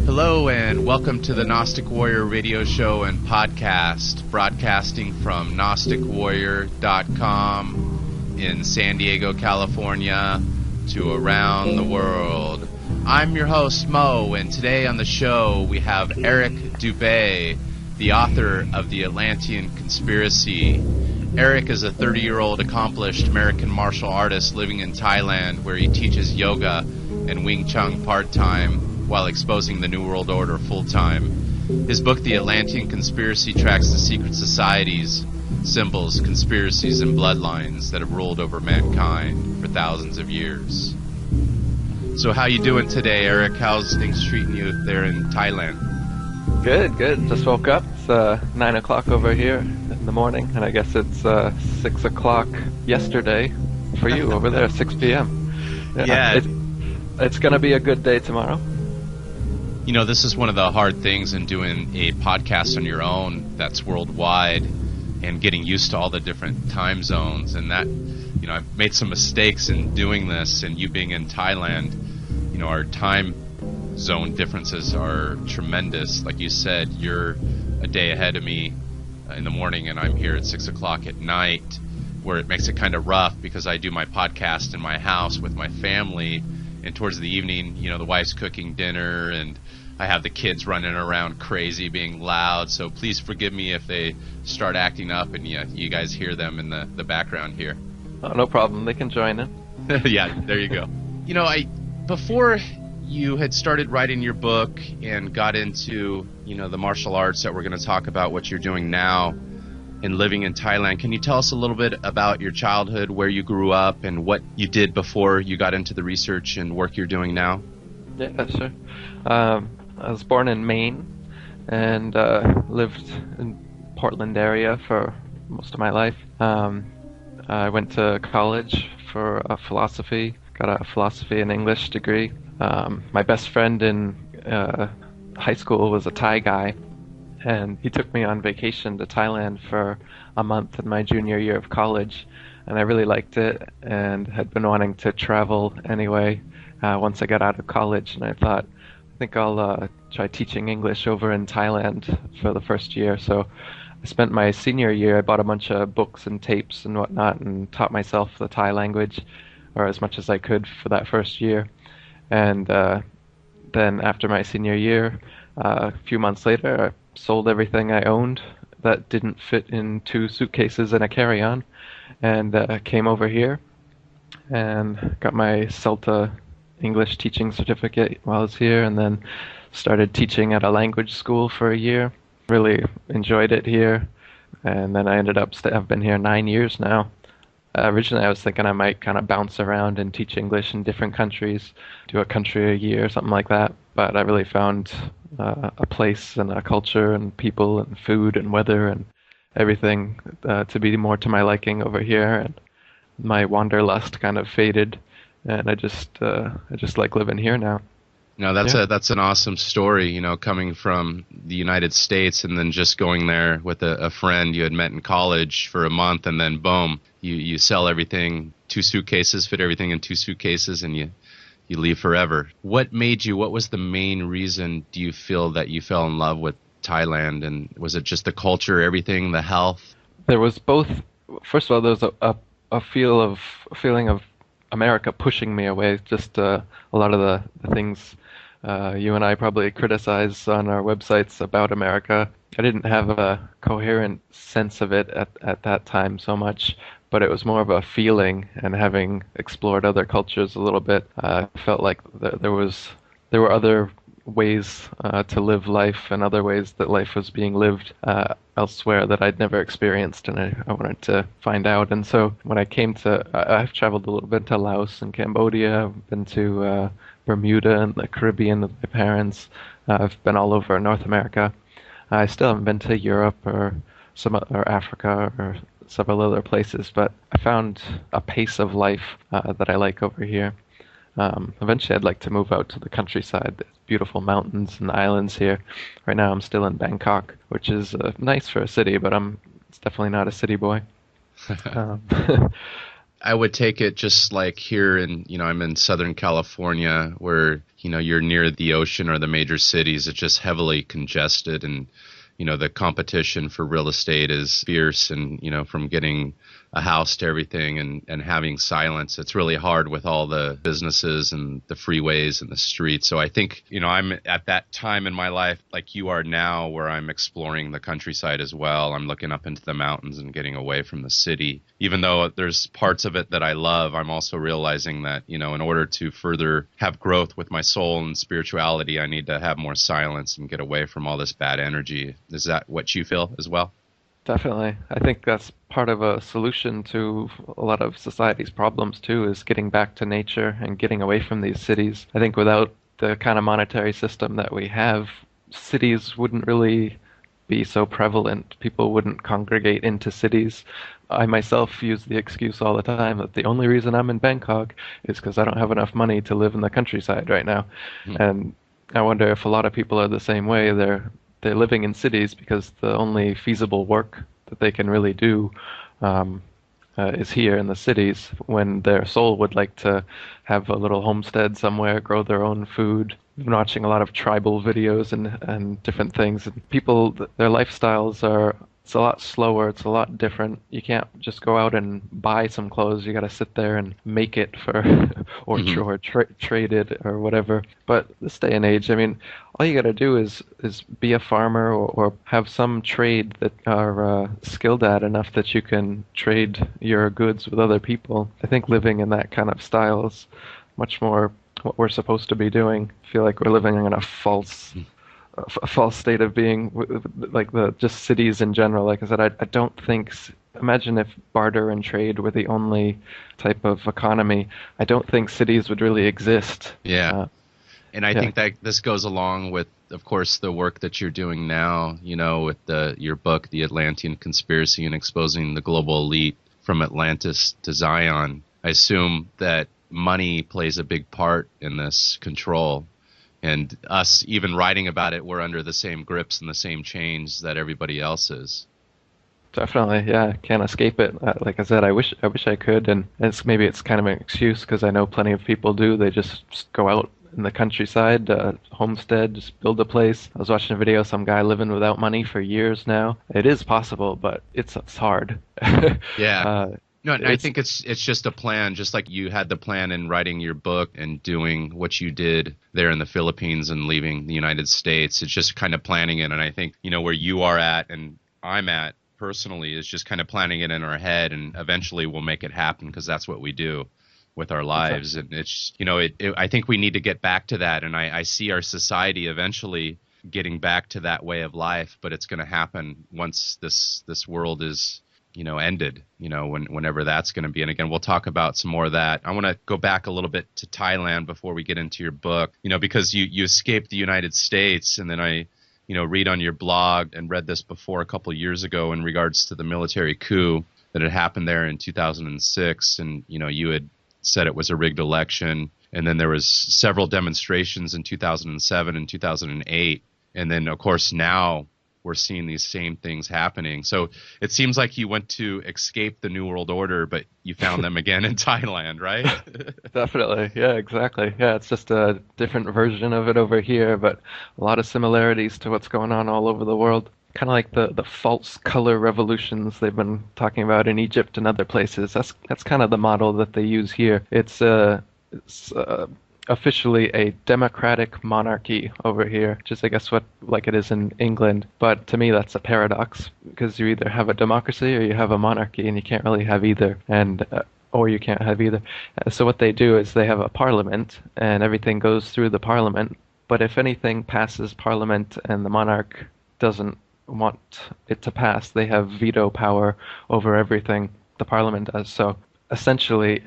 Hello and welcome to the Gnostic Warrior radio show and podcast, broadcasting from GnosticWarrior.com in San Diego, California, to around the world. I'm your host, Mo, and today on the show we have Eric Dubay, the author of The Atlantean Conspiracy. Eric is a 30-year-old accomplished American martial artist living in Thailand, where he teaches yoga and Wing Chun part-time while exposing the New World Order full-time. His book, The Atlantean Conspiracy, tracks the secret societies, symbols, conspiracies, and bloodlines that have ruled over mankind for thousands of years. So how you doing today, Eric? How's things treating you there in Thailand? Good. Just woke up. It's 9 o'clock over here in the morning, and I guess it's 6 o'clock yesterday for you over there, 6 p.m. Yeah. It's going to be a good day tomorrow. You know, this is one of the hard things in doing a podcast on your own that's worldwide and getting used to all the different time zones. And that, you know, I've made some mistakes in doing this, and you being in Thailand, you know, our time zone differences are tremendous. Like you said, you're a day ahead of me in the morning, and I'm here at 6 o'clock at night, where it makes it kind of rough because I do my podcast in my house with my family. And towards the evening, you know, the wife's cooking dinner, and I have the kids running around crazy, being loud. So please forgive me if they start acting up and you guys hear them in the background here. Oh, no problem. They can join in. Yeah, there you go. You know, before you had started writing your book and got into, you know, the martial arts that we're going to talk about, what you're doing now and living in Thailand, can you tell us a little bit about your childhood, where you grew up, and what you did before you got into the research and work you're doing now? Yeah, sure. I was born in Maine and lived in Portland area for most of my life. I went to college for philosophy, got a philosophy and English degree. My best friend in high school was a Thai guy, and he took me on vacation to Thailand for a month in my junior year of college, and I really liked it and had been wanting to travel anyway once I got out of college, and I thought, I think I'll try teaching English over in Thailand for the first year. So I spent my senior year, I bought a bunch of books and tapes and whatnot and taught myself the Thai language, or as much as I could for that first year. And then after my senior year, a few months later, I sold everything I owned that didn't fit in 2 suitcases and a carry-on, and came over here and got my CELTA English teaching certificate while I was here, and then started teaching at a language school for a year. Really enjoyed it here, and then I ended up I've been here 9 years now. Originally I was thinking I might kind of bounce around and teach English in different countries, do a country a year, something like that, but I really found a place and a culture and people and food and weather and everything to be more to my liking over here, and my wanderlust kind of faded, and I just like living here now. No, that's an awesome story, you know, coming from the United States and then just going there with a friend you had met in college for a month, and then boom, you sell everything, 2 suitcases, fit everything in 2 suitcases, and you leave forever. What was the main reason, do you feel, that you fell in love with Thailand? And was it just the culture, everything, the health? There was both. First of all, there was a feeling of America pushing me away. Just a lot of the things you and I probably criticize on our websites about America. I didn't have a coherent sense of it at that time so much, but it was more of a feeling, and having explored other cultures a little bit, I felt like there were other ways to live life, and other ways that life was being lived elsewhere that I'd never experienced, and I wanted to find out. And so when I came I've traveled a little bit to Laos and Cambodia. I've been to Bermuda and the Caribbean with my parents. I've been all over North America. I still haven't been to Europe or Africa or several other places, but I found a pace of life that I like over here. Eventually, I'd like to move out to the countryside. There's beautiful mountains and islands here. Right now, I'm still in Bangkok, which is nice for a city, but it's definitely not a city boy. Um, I would take it just like here in, I'm in Southern California where, you're near the ocean or the major cities. It's just heavily congested and, the competition for real estate is fierce and, from getting a house to everything and having silence, it's really hard with all the businesses and the freeways and the streets. So I think, I'm at that time in my life like you are now where I'm exploring the countryside as well. I'm looking up into the mountains and getting away from the city. Even though there's parts of it that I love, I'm also realizing that, in order to further have growth with my soul and spirituality, I need to have more silence and get away from all this bad energy. Is that what you feel as well? Definitely. I think that's part of a solution to a lot of society's problems too, is getting back to nature and getting away from these cities. I think without the kind of monetary system that we have, cities wouldn't really be so prevalent. People wouldn't congregate into cities. I myself use the excuse all the time that the only reason I'm in Bangkok is because I don't have enough money to live in the countryside right now. And I wonder if a lot of people are the same way. They're living in cities because the only feasible work that they can really do is here in the cities, when their soul would like to have a little homestead somewhere, grow their own food. I've been watching a lot of tribal videos and different things. And people, their lifestyles it's a lot slower. It's a lot different. You can't just go out and buy some clothes. You got to sit there and make it or trade it or whatever. But this day and age, I mean, all you got to do is be a farmer or have some trade that are skilled at enough that you can trade your goods with other people. I think living in that kind of style is much more what we're supposed to be doing. I feel like we're living in a false state of being, like just cities in general. Like I said, I don't think. Imagine if barter and trade were the only type of economy. I don't think cities would really exist. Yeah. And I think that this goes along with, of course, the work that you're doing now, with your book, The Atlantean Conspiracy, and exposing the global elite from Atlantis to Zion. I assume that money plays a big part in this control. And us even writing about it, we're under the same grips and the same chains that everybody else is. Definitely, yeah. Can't escape it. Like I said, I wish I could, and maybe it's kind of an excuse because I know plenty of people do. They just go out in the countryside, homestead, just build a place. I was watching a video of some guy living without money for years now. It is possible, but it's hard. Yeah. No, I think it's just a plan, just like you had the plan in writing your book and doing what you did there in the Philippines and leaving the United States. It's just kind of planning it. And I think, where you are at and I'm at personally is just kind of planning it in our head, and eventually we'll make it happen because that's what we do with our lives. Exactly. And it's, I think we need to get back to that. And I see our society eventually getting back to that way of life, but it's going to happen once this world is ended, whenever that's going to be. And again, we'll talk about some more of that. I want to go back a little bit to Thailand before we get into your book, because you escaped the United States, and then I, read on your blog and read this before a couple of years ago in regards to the military coup that had happened there in 2006. And, you had said it was a rigged election. And then there was several demonstrations in 2007 and 2008. And then, of course, now we're seeing these same things happening. So it seems like you went to escape the New World Order, but you found them again in Thailand, right? Definitely. Yeah, exactly. Yeah, it's just a different version of it over here, but a lot of similarities to what's going on all over the world. Kind of like the false color revolutions they've been talking about in Egypt and other places. That's kind of the model that they use here. It's officially a democratic monarchy over here, which is, I guess, what like it is in England. But to me, that's a paradox, because you either have a democracy or you have a monarchy, and you can't really have either, or you can't have either. So what they do is they have a parliament, and everything goes through the parliament. But if anything passes parliament and the monarch doesn't want it to pass, they have veto power over everything the parliament does. So essentially,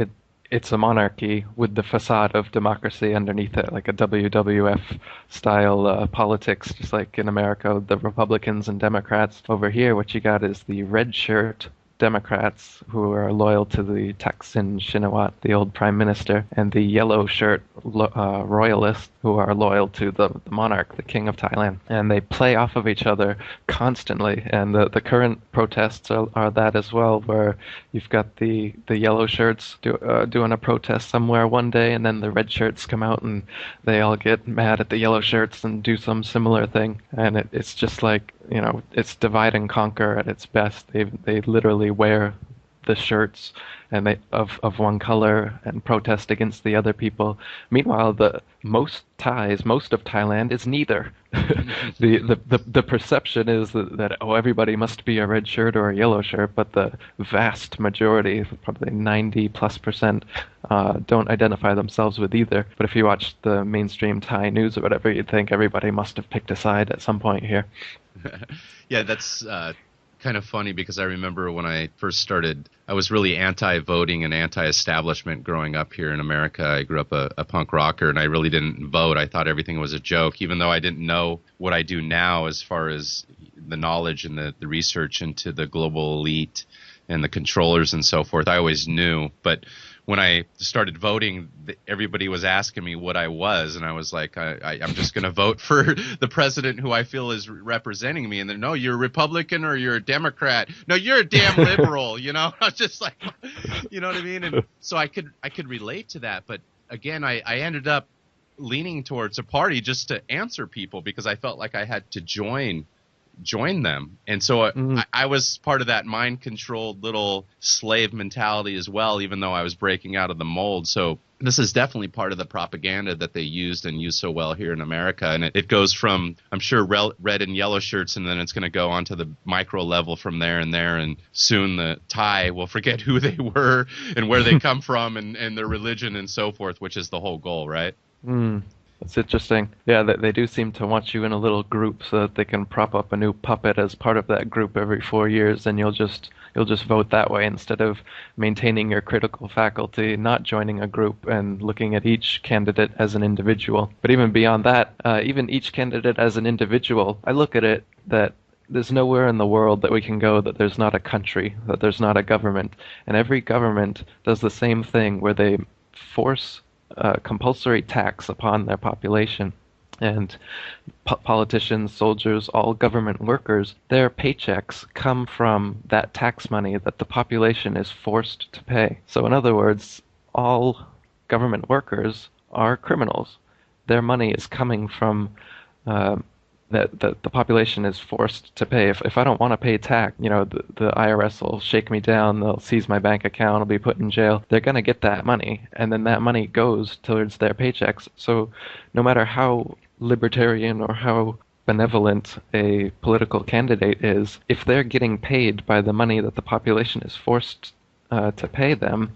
it's a monarchy with the facade of democracy underneath it, like a WWF style politics, just like in America, the Republicans and Democrats. Over here, what you got is the red shirt Democrats who are loyal to the Thaksin Shinawatra, the old prime minister, and the yellow shirt royalists who are loyal to the monarch, the king of Thailand. And they play off of each other constantly. And the current protests are that as well, where you've got the yellow shirts doing a protest somewhere one day, and then the red shirts come out and they all get mad at the yellow shirts and do some similar thing. And it's just like, it's divide and conquer at its best. They literally wear the shirts and they of one color and protest against the other people. Meanwhile, most of Thailand is neither. The perception is that everybody must be a red shirt or a yellow shirt, but the vast majority, probably 90+%, don't identify themselves with either. But if you watch the mainstream Thai news or whatever, you'd think everybody must have picked a side at some point here. Yeah, that's kind of funny because I remember when I first started, I was really anti-voting and anti-establishment growing up here in America. I grew up a punk rocker, and I really didn't vote. I thought everything was a joke, even though I didn't know what I do now as far as the knowledge and the research into the global elite and the controllers and so forth. I always knew, but when I started voting, everybody was asking me what I was, and I was like, I'm just going to vote for the president who I feel is representing me. And then, no, you're a Republican or you're a Democrat. No, you're a damn liberal, I was just like, you know what I mean? And so I could relate to that. But again, I ended up leaning towards a party just to answer people because I felt like I had to join them. And so I was part of that mind-controlled little slave mentality as well, even though I was breaking out of the mold. So this is definitely part of the propaganda that they used and use so well here in America. And it goes from, I'm sure, red and yellow shirts, and then it's going to go on to the micro level from there. And soon the Thai will forget who they were and where they come from and their religion and so forth, which is the whole goal, right? It's interesting. Yeah, they do seem to want you in a little group so that they can prop up a new puppet as part of that group every 4 years, and you'll just vote that way instead of maintaining your critical faculty, not joining a group and looking at each candidate as an individual. But even beyond that, even each candidate as an individual, I look at it that there's nowhere in the world that we can go that there's not a country, that there's not a government. And every government does the same thing where they force compulsory tax upon their population. And politicians, soldiers, all government workers, their paychecks come from that tax money that the population is forced to pay. So in other words, all government workers are criminals. Their money is coming from that the population is forced to pay. If I don't want to pay tax, the IRS will shake me down, they'll seize my bank account, I'll be put in jail. They're going to get that money, and then that money goes towards their paychecks. So no matter how libertarian or how benevolent a political candidate is, if they're getting paid by the money that the population is forced to pay them,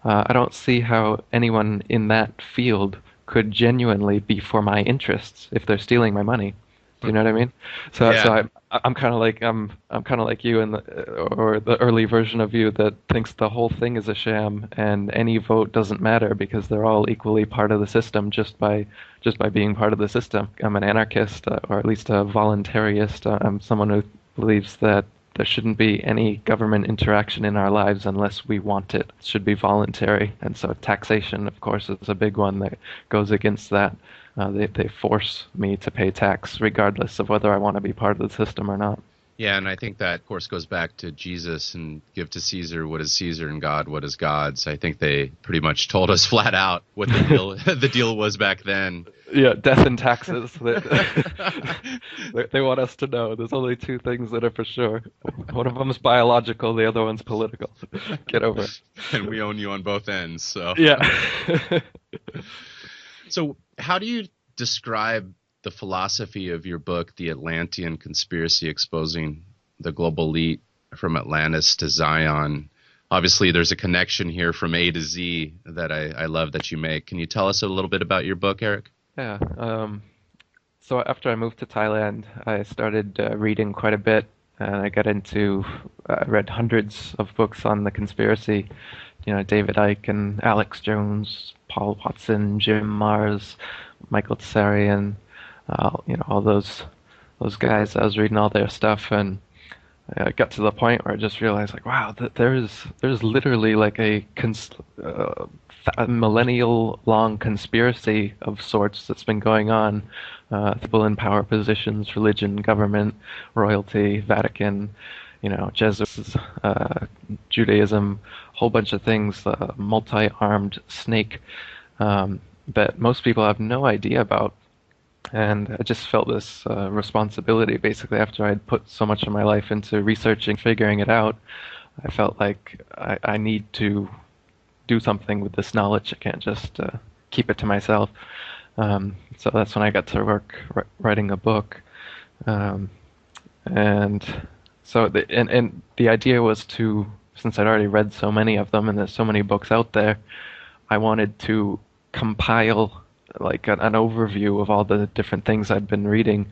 I don't see how anyone in that field could genuinely be for my interests if they're stealing my money. Do you know what I mean? So, yeah. so I'm kind of like you or the early version of you that thinks the whole thing is a sham and any vote doesn't matter because they're all equally part of the system just by being part of the system. I'm an anarchist, or at least a voluntarist. I'm someone who believes that there shouldn't be any government interaction in our lives unless we want it. It should be voluntary. And so taxation, of course, is a big one that goes against that. They force me to pay tax regardless of whether I want to be part of the system or not. Yeah, and I think that, of course, goes back to Jesus and give to Caesar what is Caesar and God what is God's. I think they pretty much told us flat out what the deal was back then. Yeah, death and taxes. They want us to know. There's only two things that are for sure. One of them is biological, the other one's political. Get over it. And we own you on both ends, so. Yeah. So how do you describe the philosophy of your book, The Atlantean Conspiracy, exposing the global elite from Atlantis to Zion? Obviously, there's a connection here from A to Z that I love that you make. Can you tell us a little bit about your book, Eric? Yeah. So after I moved to Thailand, I started reading quite a bit, and I read hundreds of books on the conspiracy. David Icke and Alex Jones, Paul Watson, Jim Marrs, Michael Tsarian, all those guys. I was reading all their stuff, and I got to the point where I just realized, like, wow, there's literally like a millennial long conspiracy of sorts that's been going on. People in power positions, religion, government, royalty, Vatican, Jesuits, Judaism, a whole bunch of things, multi-armed snake that most people have no idea about. And I just felt this responsibility basically after I'd put so much of my life into researching, figuring it out. I felt like I need to do something with this knowledge. I can't just keep it to myself. So that's when I got to work writing a book. And so and the idea was to, since I'd already read so many of them and there's so many books out there, I wanted to compile like an overview of all the different things I'd been reading.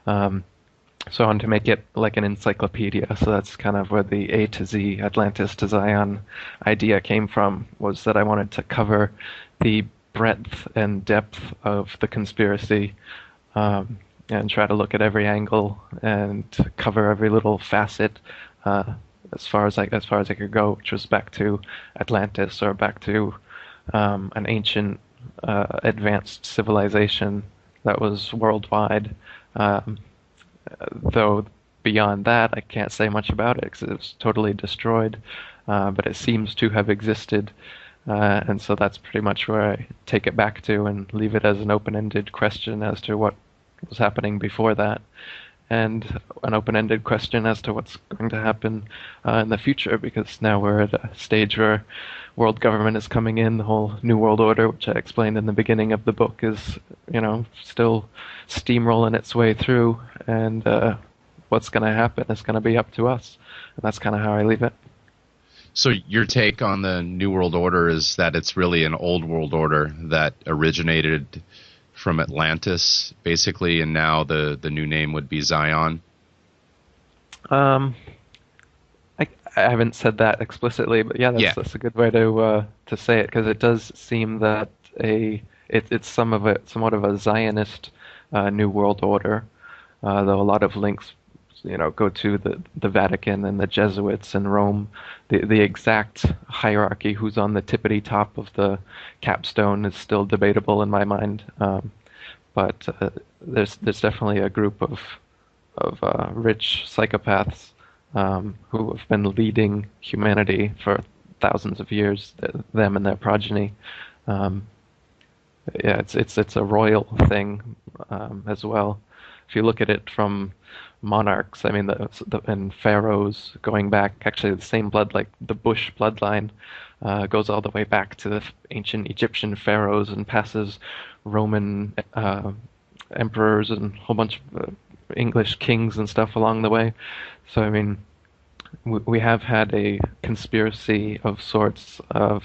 So I wanted to make it like an encyclopedia. So that's kind of where the A to Z, Atlantis to Zion idea came from, was that I wanted to cover the breadth and depth of the conspiracy, and try to look at every angle and cover every little facet, as far as I could go, which was back to Atlantis or back to an ancient advanced civilization that was worldwide. Though beyond that, I can't say much about it because it was totally destroyed, but it seems to have existed. And so that's pretty much where I take it back to and leave it as an open-ended question as to what was happening before that, and an open-ended question as to what's going to happen in the future, because now we're at a stage where world government is coming in, the whole New World Order, which I explained in the beginning of the book, is, still steamrolling its way through, and what's going to happen is going to be up to us, and that's kind of how I leave it. So your take on the New World Order is that it's really an old world order that originated from Atlantis, basically, and now the new name would be Zion? I haven't said that explicitly, but that's a good way to say it, because it does seem that it's somewhat of a Zionist New World Order, though a lot of links go to the Vatican and the Jesuits and Rome. The exact hierarchy, who's on the tippity top of the capstone, is still debatable in my mind. But there's definitely a group of rich psychopaths who have been leading humanity for thousands of years. Them and their progeny. It's a royal thing as well. If you look at it from monarchs, I mean, and pharaohs going back, actually the same blood, like the Bush bloodline, goes all the way back to the ancient Egyptian pharaohs and passes Roman emperors and a whole bunch of English kings and stuff along the way. So, I mean, we have had a conspiracy of sorts of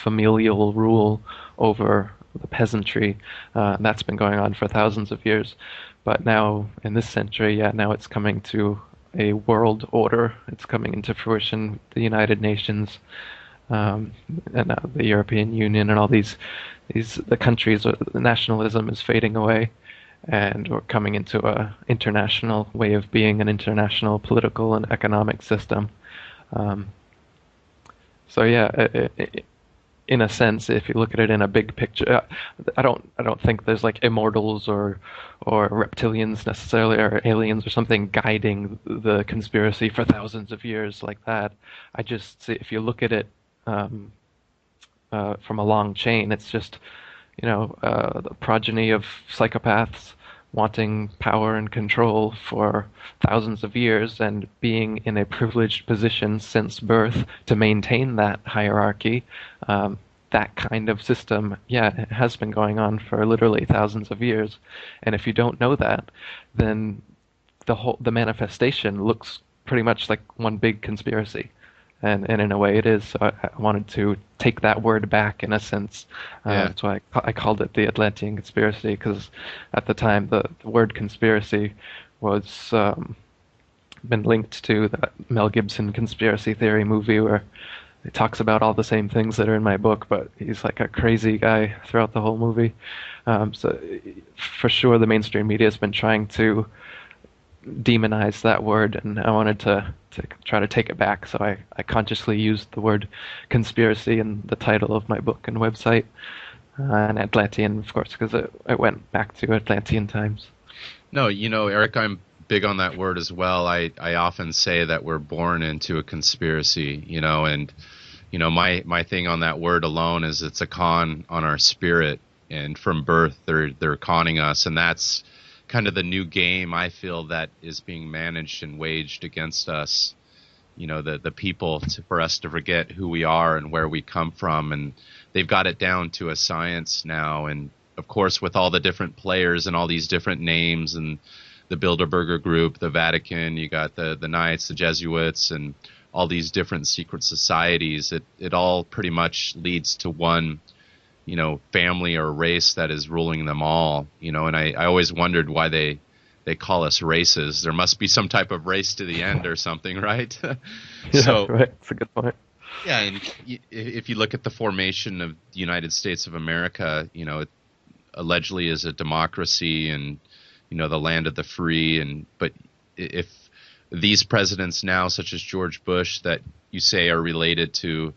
familial rule over the peasantry. That's been going on for thousands of years. But now, in this century, now it's coming to a world order. It's coming into fruition. The United Nations, and the European Union, and all the countries, the nationalism is fading away, and we're coming into a international way of being, an international political and economic system. In a sense, if you look at it in a big picture, I don't think there's like immortals or reptilians necessarily, or aliens or something guiding the conspiracy for thousands of years like that. I just see, if you look at it from a long chain, it's just the progeny of psychopaths wanting power and control for thousands of years and being in a privileged position since birth to maintain that hierarchy. That kind of system, it has been going on for literally thousands of years. And if you don't know that, then the manifestation looks pretty much like one big conspiracy. And in a way it is. So I wanted to take that word back in a sense. That's why I called it the Atlantean Conspiracy, because at the time the word conspiracy was been linked to the Mel Gibson conspiracy theory movie, where he talks about all the same things that are in my book, but he's like a crazy guy throughout the whole movie. So for sure the mainstream media has been trying to demonized that word, and I wanted to try to take it back. So I consciously used the word conspiracy in the title of my book and website, and Atlantean, of course, because it went back to Atlantean times. No, Eric, I'm big on that word as well. I often say that we're born into a conspiracy, and my thing on that word alone is it's a con on our spirit, and from birth they're conning us, and that's kind of the new game I feel that is being managed and waged against us. The people for us to forget who we are and where we come from, and they've got it down to a science now. And of course, with all the different players and all these different names and the Bilderberger Group, the Vatican, you got the Knights, the Jesuits, and all these different secret societies, it all pretty much leads to one, family or race that is ruling them all, and I always wondered why they call us races. There must be some type of race to the end or something, right? Yeah, So, right. That's a good point. yeah, and if you look at the formation of the United States of America, it allegedly is a democracy and, the land of the free. But if these presidents now, such as George Bush, that you say are related to,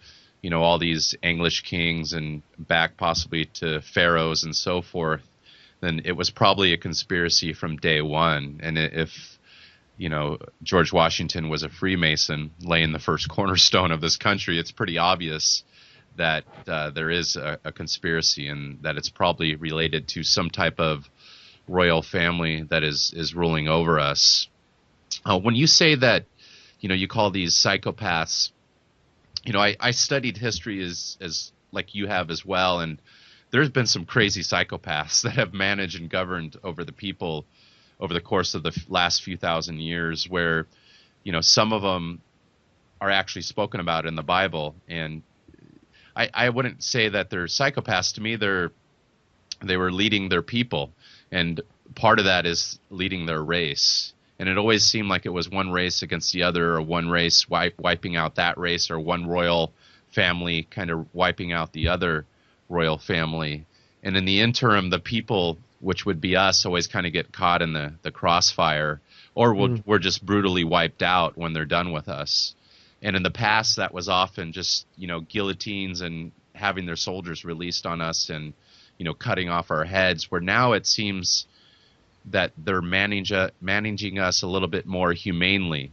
all these English kings and back possibly to pharaohs and so forth, then it was probably a conspiracy from day one. And if, George Washington was a Freemason laying the first cornerstone of this country, it's pretty obvious that there is a conspiracy and that it's probably related to some type of royal family that is ruling over us. When you say that, you call these psychopaths, I studied history as like you have as well, and there's been some crazy psychopaths that have managed and governed over the people over the course of the last few thousand years, where, some of them are actually spoken about in the Bible. And I wouldn't say that they're psychopaths. To me, they were leading their people, and part of that is leading their race. And it always seemed like it was one race against the other, or one race wiping out that race, or one royal family kind of wiping out the other royal family. And in the interim, the people, which would be us, always kind of get caught in the crossfire, or we're just brutally wiped out when they're done with us. And in the past, that was often just, guillotines and having their soldiers released on us and, cutting off our heads, where now it seems that they're managing us a little bit more humanely.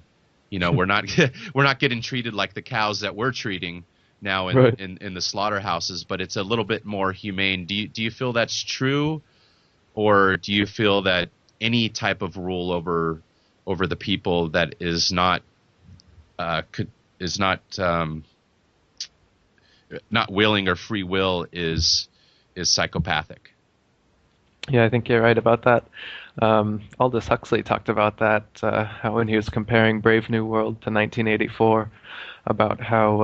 We're not getting treated like the cows that we're treating now in the slaughterhouses, but it's a little bit more humane. Do you feel that's true, or do you feel that any type of rule over the people that is not not willing or free will is psychopathic? Yeah, I think you're right about that. Aldous Huxley talked about that, how when he was comparing Brave New World to 1984, about how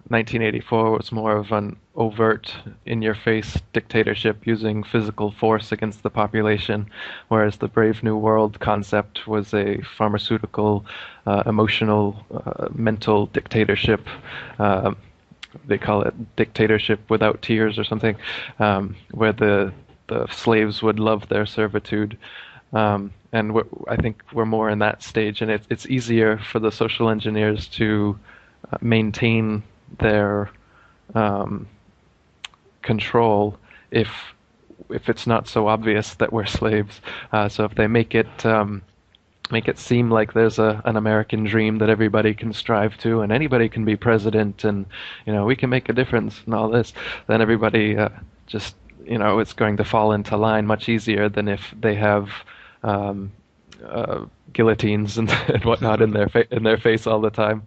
1984 was more of an overt, in-your-face dictatorship using physical force against the population, whereas the Brave New World concept was a pharmaceutical, emotional, mental dictatorship. They call it dictatorship without tears or something, where the slaves would love their servitude. And I think we're more in that stage, and it's easier for the social engineers to maintain their control if it's not so obvious that we're slaves. So if they make it seem like there's an American dream that everybody can strive to, and anybody can be president, and we can make a difference and all this, then everybody just it's going to fall into line much easier than if they have guillotines and whatnot in their face all the time.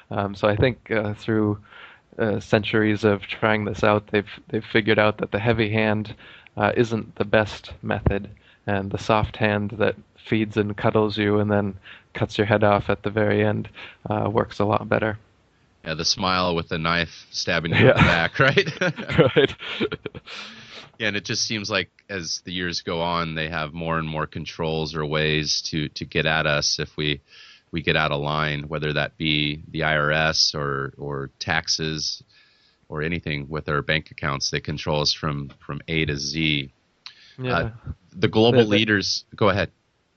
So I think through centuries of trying this out, they've figured out that the heavy hand isn't the best method, and the soft hand that feeds and cuddles you and then cuts your head off at the very end works a lot better. Yeah, the smile with the knife stabbing you in the back, right? Right. Yeah, and it just seems like as the years go on, they have more and more controls or ways to get at us if we get out of line, whether that be the IRS or taxes or anything with our bank accounts. They control us from A to Z. Yeah. The global leaders. Go ahead.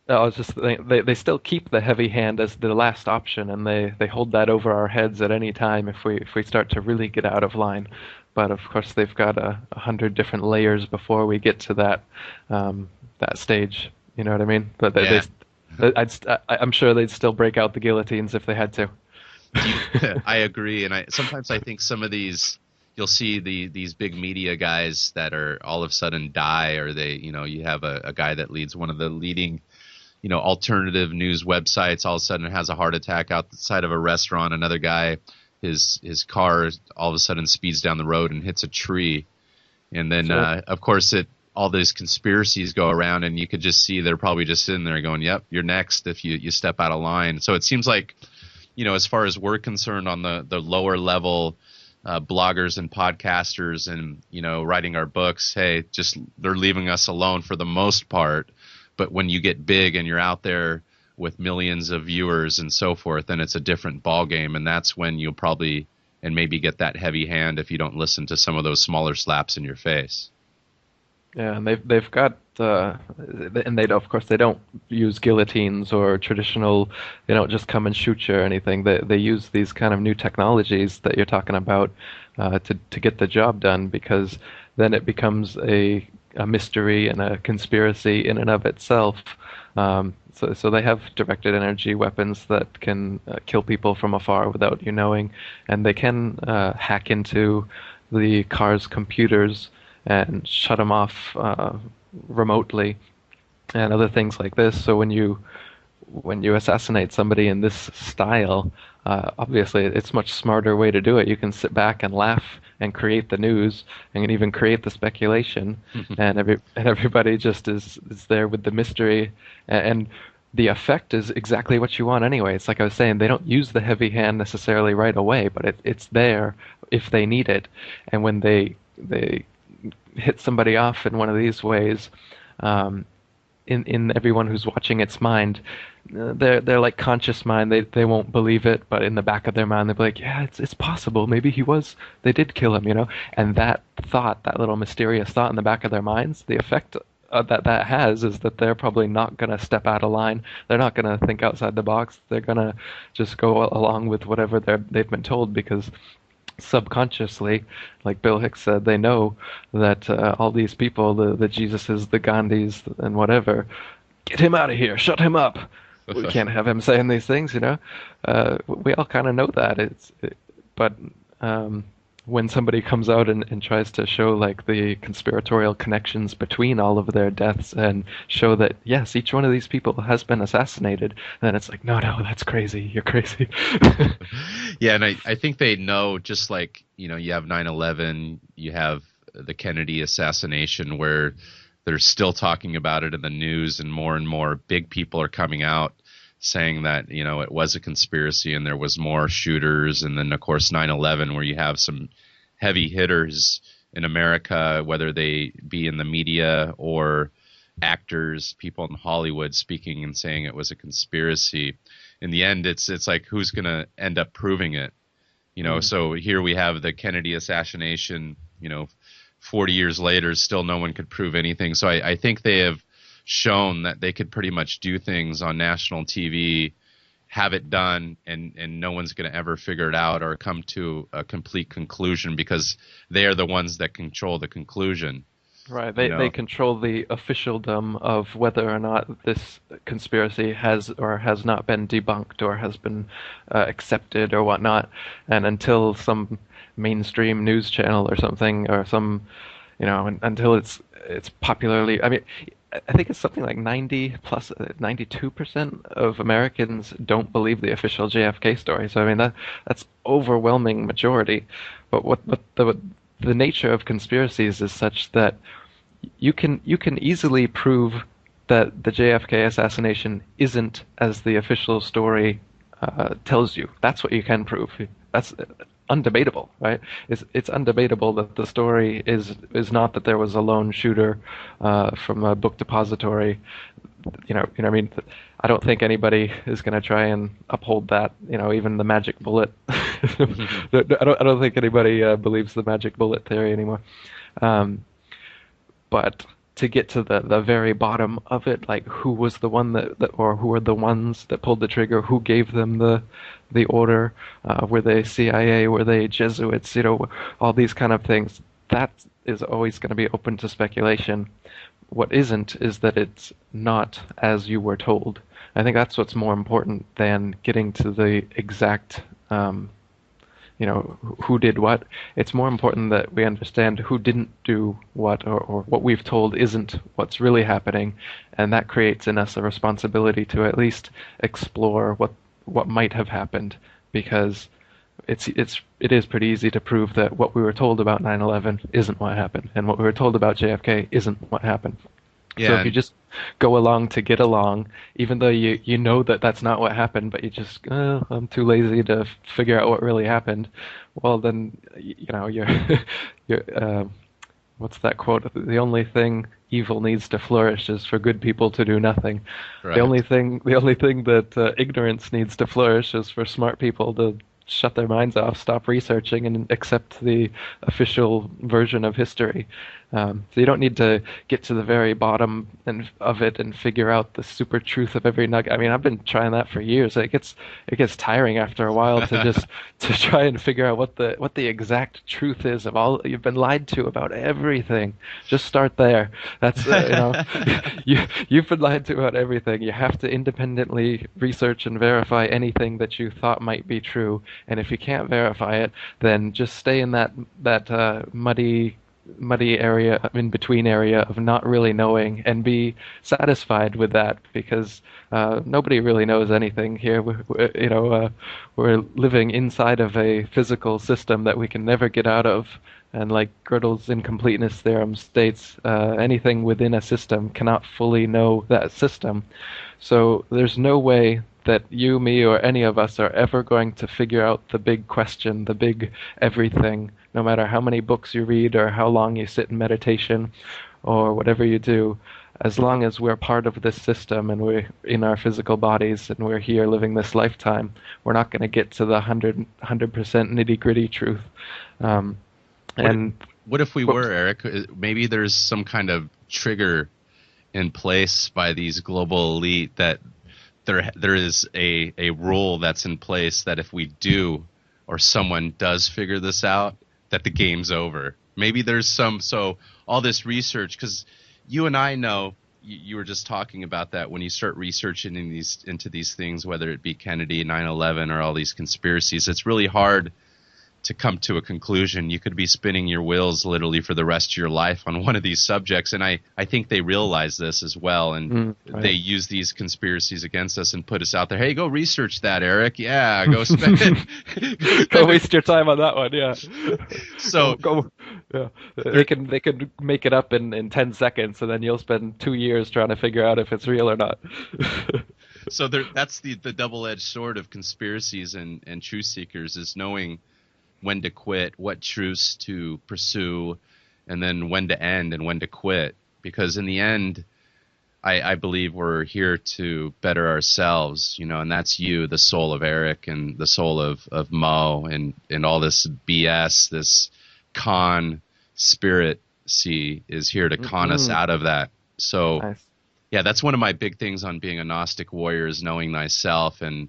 I was just they still keep the heavy hand as the last option, and they hold that over our heads at any time if we start to really get out of line. But of course, they've got 100 different layers before we get to that stage. You know what I mean? But Yeah. I'm sure they'd still break out the guillotines if they had to. I agree, and sometimes I think some of these you'll see these big media guys that are all of a sudden die, or they, you have a guy that leads one of the leading, alternative news websites, all of a sudden has a heart attack outside of a restaurant. Another guy, his car all of a sudden speeds down the road and hits a tree, and then Sure. of course all these conspiracies go around, and you could just see they're probably just sitting there going, "Yep, you're next if you step out of line." So it seems like, as far as we're concerned on the lower level bloggers and podcasters and, writing our books, hey, just they're leaving us alone for the most part. But when you get big and you're out there with millions of viewers and so forth, then it's a different ball game. And that's when you'll probably and maybe get that heavy hand if you don't listen to some of those smaller slaps in your face. Yeah, and they've got and they of course they don't use guillotines or traditional, they don't just come and shoot you or anything. They use these kind of new technologies that you're talking about to get the job done, because then it becomes a mystery and a conspiracy in and of itself. So they have directed energy weapons that can kill people from afar without you knowing, and they can hack into the car's computers and shut them off remotely and other things like this. So when you assassinate somebody in this style, obviously it's a much smarter way to do it. You can sit back and laugh and create the news and even create the speculation, and everybody just is there with the mystery, and the effect is exactly what you want anyway. It's like I was saying, they don't use the heavy hand necessarily right away, but it's there if they need it, and when they hit somebody off in one of these ways, in everyone who's watching its mind, they're like conscious mind. They won't believe it, but in the back of their mind, they'll be like, yeah, it's possible. Maybe they did kill him. And that thought, that little mysterious thought in the back of their minds, the effect that has is that they're probably not going to step out of line. They're not going to think outside the box. They're going to just go along with whatever they've been told, because subconsciously, like Bill Hicks said, they know that all these people, the Jesuses, the Gandhis, and whatever, get him out of here, shut him up. We can't have him saying these things. We all kind of know that. But when somebody comes out and tries to show like the conspiratorial connections between all of their deaths and show that yes, each one of these people has been assassinated, then it's like, no, that's crazy. You're crazy. Yeah, and I think they know, just like, you have 9/11, you have the Kennedy assassination, where they're still talking about it in the news, and more big people are coming out saying that, it was a conspiracy and there was more shooters. And then, of course, 9/11, where you have some heavy hitters in America, whether they be in the media or actors, people in Hollywood, speaking and saying it was a conspiracy. In the end, it's like, who's going to end up proving it? So here we have the Kennedy assassination, 40 years later, still no one could prove anything. So I think they have shown that they could pretty much do things on national TV, have it done, and no one's going to ever figure it out or come to a complete conclusion, because they are the ones that control the conclusion. Right. They control the officialdom of whether or not this conspiracy has or has not been debunked or has been accepted or whatnot. And until some mainstream news channel or something, or some, until it's popularly, I mean, I think it's something like 92% of Americans don't believe the official JFK story. So I mean that's overwhelming majority. But what the nature of conspiracies is such that you can easily prove that the JFK assassination isn't as the official story tells you. That's what you can prove. That's undebatable, right? It's undebatable that the story is not that there was a lone shooter from a book depository. What I mean? I don't think anybody is going to try and uphold that. Even the magic bullet. I don't think anybody believes the magic bullet theory anymore. But to get to the very bottom of it, like who was the one that or who were the ones that pulled the trigger, who gave them the order, were they CIA, were they Jesuits, all these kind of things. That is always going to be open to speculation. What isn't is that it's not as you were told. I think that's what's more important than getting to the exact, who did what. It's more important that we understand who didn't do what, or what we've told isn't what's really happening, and that creates in us a responsibility to at least explore what might have happened, because it is pretty easy to prove that what we were told about 9/11 isn't what happened, and what we were told about JFK isn't what happened. Yeah, So if you just go along to get along, even though you know that that's not what happened, but you just, I'm too lazy to figure out what really happened, well then, you're what's that quote? The only thing evil needs to flourish is for good people to do nothing. right. The only thing that ignorance needs to flourish is for smart people to shut their minds off, stop researching, and accept the official version of history. So you don't need to get to the very bottom of it and figure out the super truth of every nugget. I mean, I've been trying that for years. It gets tiring after a while to just to try and figure out what the exact truth is of all you've been lied to about everything. Just start there. That's you've been lied to about everything. You have to independently research and verify anything that you thought might be true. And if you can't verify it, then just stay in that muddy area, in between area of not really knowing, and be satisfied with that, because nobody really knows anything here. We're living inside of a physical system that we can never get out of, and like Gödel's incompleteness theorem states, anything within a system cannot fully know that system. So there's no way that you, me, or any of us are ever going to figure out the big question, the big everything, no matter how many books you read or how long you sit in meditation or whatever you do. As long as we're part of this system and we're in our physical bodies and we're here living this lifetime, we're not going to get to the 100% nitty-gritty truth. What if we were, Eric? Maybe there's some kind of trigger in place by these global elite that there is a rule that's in place that if we do, or someone does figure this out, that the game's over. Maybe there's so all this research, because you and I know, you were just talking about that, when you start researching into these things, whether it be Kennedy, 9/11, or all these conspiracies, it's really hard to come to a conclusion. You could be spinning your wheels literally for the rest of your life on one of these subjects, and I think they realize this as well, and right. They use these conspiracies against us and put us out there. Hey, go research that, Eric. Yeah, go spend it. Go waste your time on that one. Yeah. So yeah, they can make it up in 10 seconds, and then you'll spend 2 years trying to figure out if it's real or not. So that's the double-edged sword of conspiracies and truth seekers, is knowing when to quit, what truths to pursue, and then when to end and when to quit. Because in the end, I believe we're here to better ourselves, and that's you, the soul of Eric, and the soul of Mo, and all this BS, this conspiracy is here to con us out of that. So, Nice. Yeah, that's one of my big things on being a Gnostic warrior, is knowing thyself. And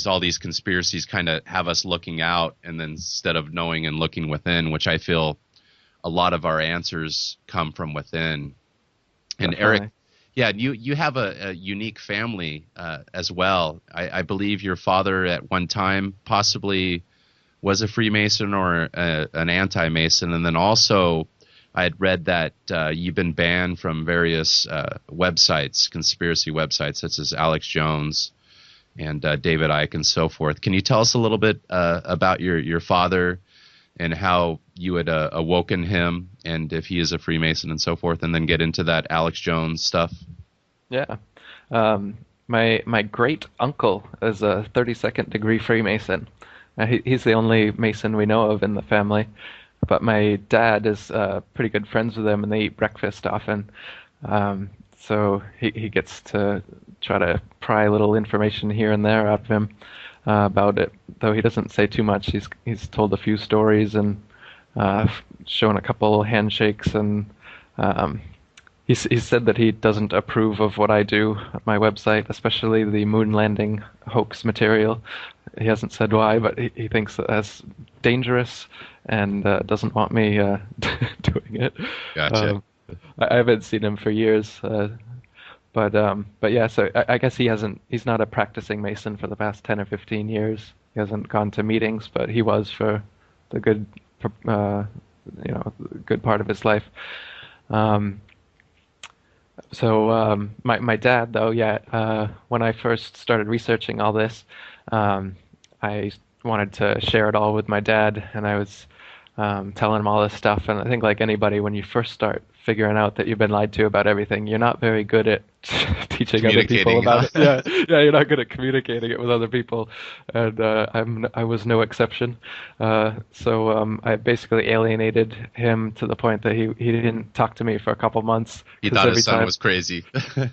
all these conspiracies kind of have us looking out, and then instead of knowing and looking within, which I feel a lot of our answers come from within. And Definitely. Eric, yeah, you have a unique family as well. I believe your father at one time possibly was a Freemason or an anti-Mason, and then also I had read that you've been banned from various websites, conspiracy websites, such as Alex Jones and David Icke and so forth. Can you tell us a little bit about your father and how you had awoken him, and if he is a Freemason and so forth, and then get into that Alex Jones stuff? Yeah. My great uncle is a 32nd degree Freemason. He's the only Mason we know of in the family. But my dad is pretty good friends with him, and they eat breakfast often. So he gets to try to pry a little information here and there out of him about it, though he doesn't say too much. He's told a few stories and shown a couple handshakes and he said that he doesn't approve of what I do on my website, especially the moon landing hoax material. He hasn't said why, but he thinks that that's dangerous and doesn't want me doing it. Gotcha. Um, I haven't seen him for years, but yeah. So I guess he's not a practicing Mason for the past 10 or 15 years. He hasn't gone to meetings, but he was for the uh, good part of his life. Um, my dad, though, yeah, when I first started researching all this, I wanted to share it all with my dad, and I was telling him all this stuff. And I think, like anybody, when you first start figuring out that you've been lied to about everything, you're not very good at teaching other people Communicating, about huh? it. Yeah, you're not good at communicating it with other people, and I was no exception. I basically alienated him to the point that he didn't talk to me for a couple months He because thought every his son time. was crazy.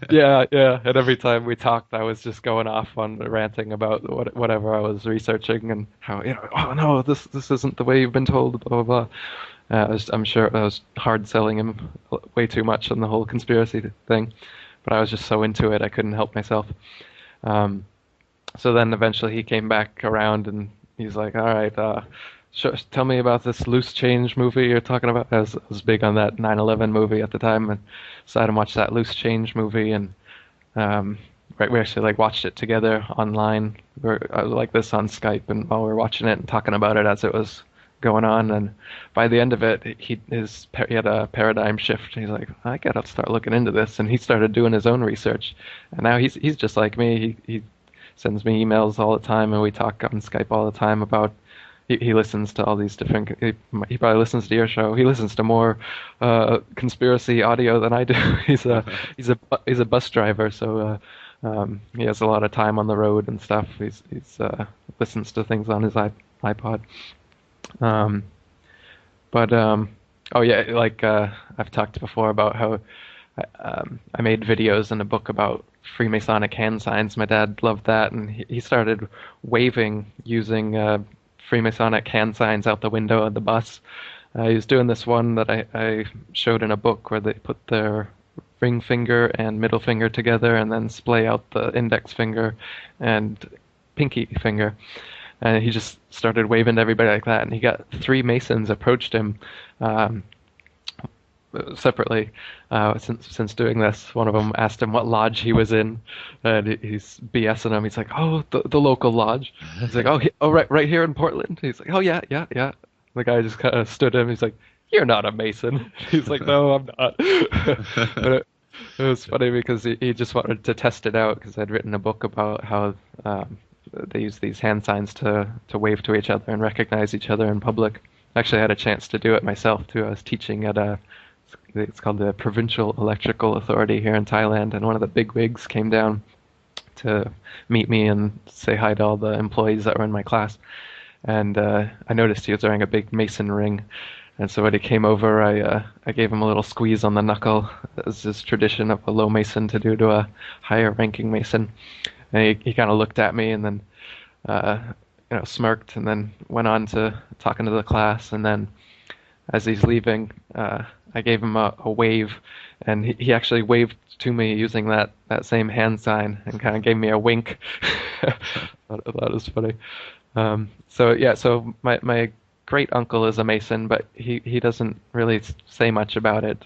Yeah, and every time we talked, I was just going off on ranting about whatever I was researching and how, oh no, this isn't the way you've been told, blah blah blah. I'm sure I was hard selling him way too much on the whole conspiracy thing, but I was just so into it I couldn't help myself. Um, so then eventually he came back around and he's like, "All right, tell me about this loose change movie you're talking about." I was big on that 9/11 movie at the time, and decided to watch that loose change movie, and right, we actually like watched it together online. I was like this on Skype, and while we were watching it and talking about it as it was going on, and by the end of it, he had a paradigm shift. He's like, I gotta start looking into this, and he started doing his own research, and now he's just like me. He sends me emails all the time, and we talk on Skype all the time about. He listens to all these different. He probably listens to your show. He listens to more conspiracy audio than I do. He's a bus driver, so he has a lot of time on the road and stuff. He's listens to things on his iPod. Um, but oh yeah, like I've talked before about how I made videos in a book about Freemasonic hand signs. My dad loved that, and he started waving using Freemasonic hand signs out the window of the bus. He was doing this one that I showed in a book where they put their ring finger and middle finger together and then splay out the index finger and pinky finger. And he just started waving to everybody like that. And he got 3 Masons approached him separately since doing this. One of them asked him what lodge he was in, and he's BSing him. He's like, "Oh, the local lodge." He's like, "Oh, right here in Portland." He's like, "Oh yeah." The guy just kind of stood him. He's like, "You're not a Mason." He's like, "No, I'm not." But it was funny because he just wanted to test it out because I'd written a book about how they use these hand signs to wave to each other and recognize each other in public. Actually, I had a chance to do it myself too. I was teaching at it's called the Provincial Electrical Authority here in Thailand, and one of the big wigs came down to meet me and say hi to all the employees that were in my class. And I noticed he was wearing a big Mason ring, and so when he came over, I gave him a little squeeze on the knuckle, as is tradition of a low Mason to do to a higher ranking Mason. And he kind of looked at me and then smirked, and then went on to talking to the class. And then as he's leaving, I gave him a wave, and he actually waved to me using that same hand sign and kind of gave me a wink. That was funny. So my great uncle is a Mason, but he doesn't really say much about it.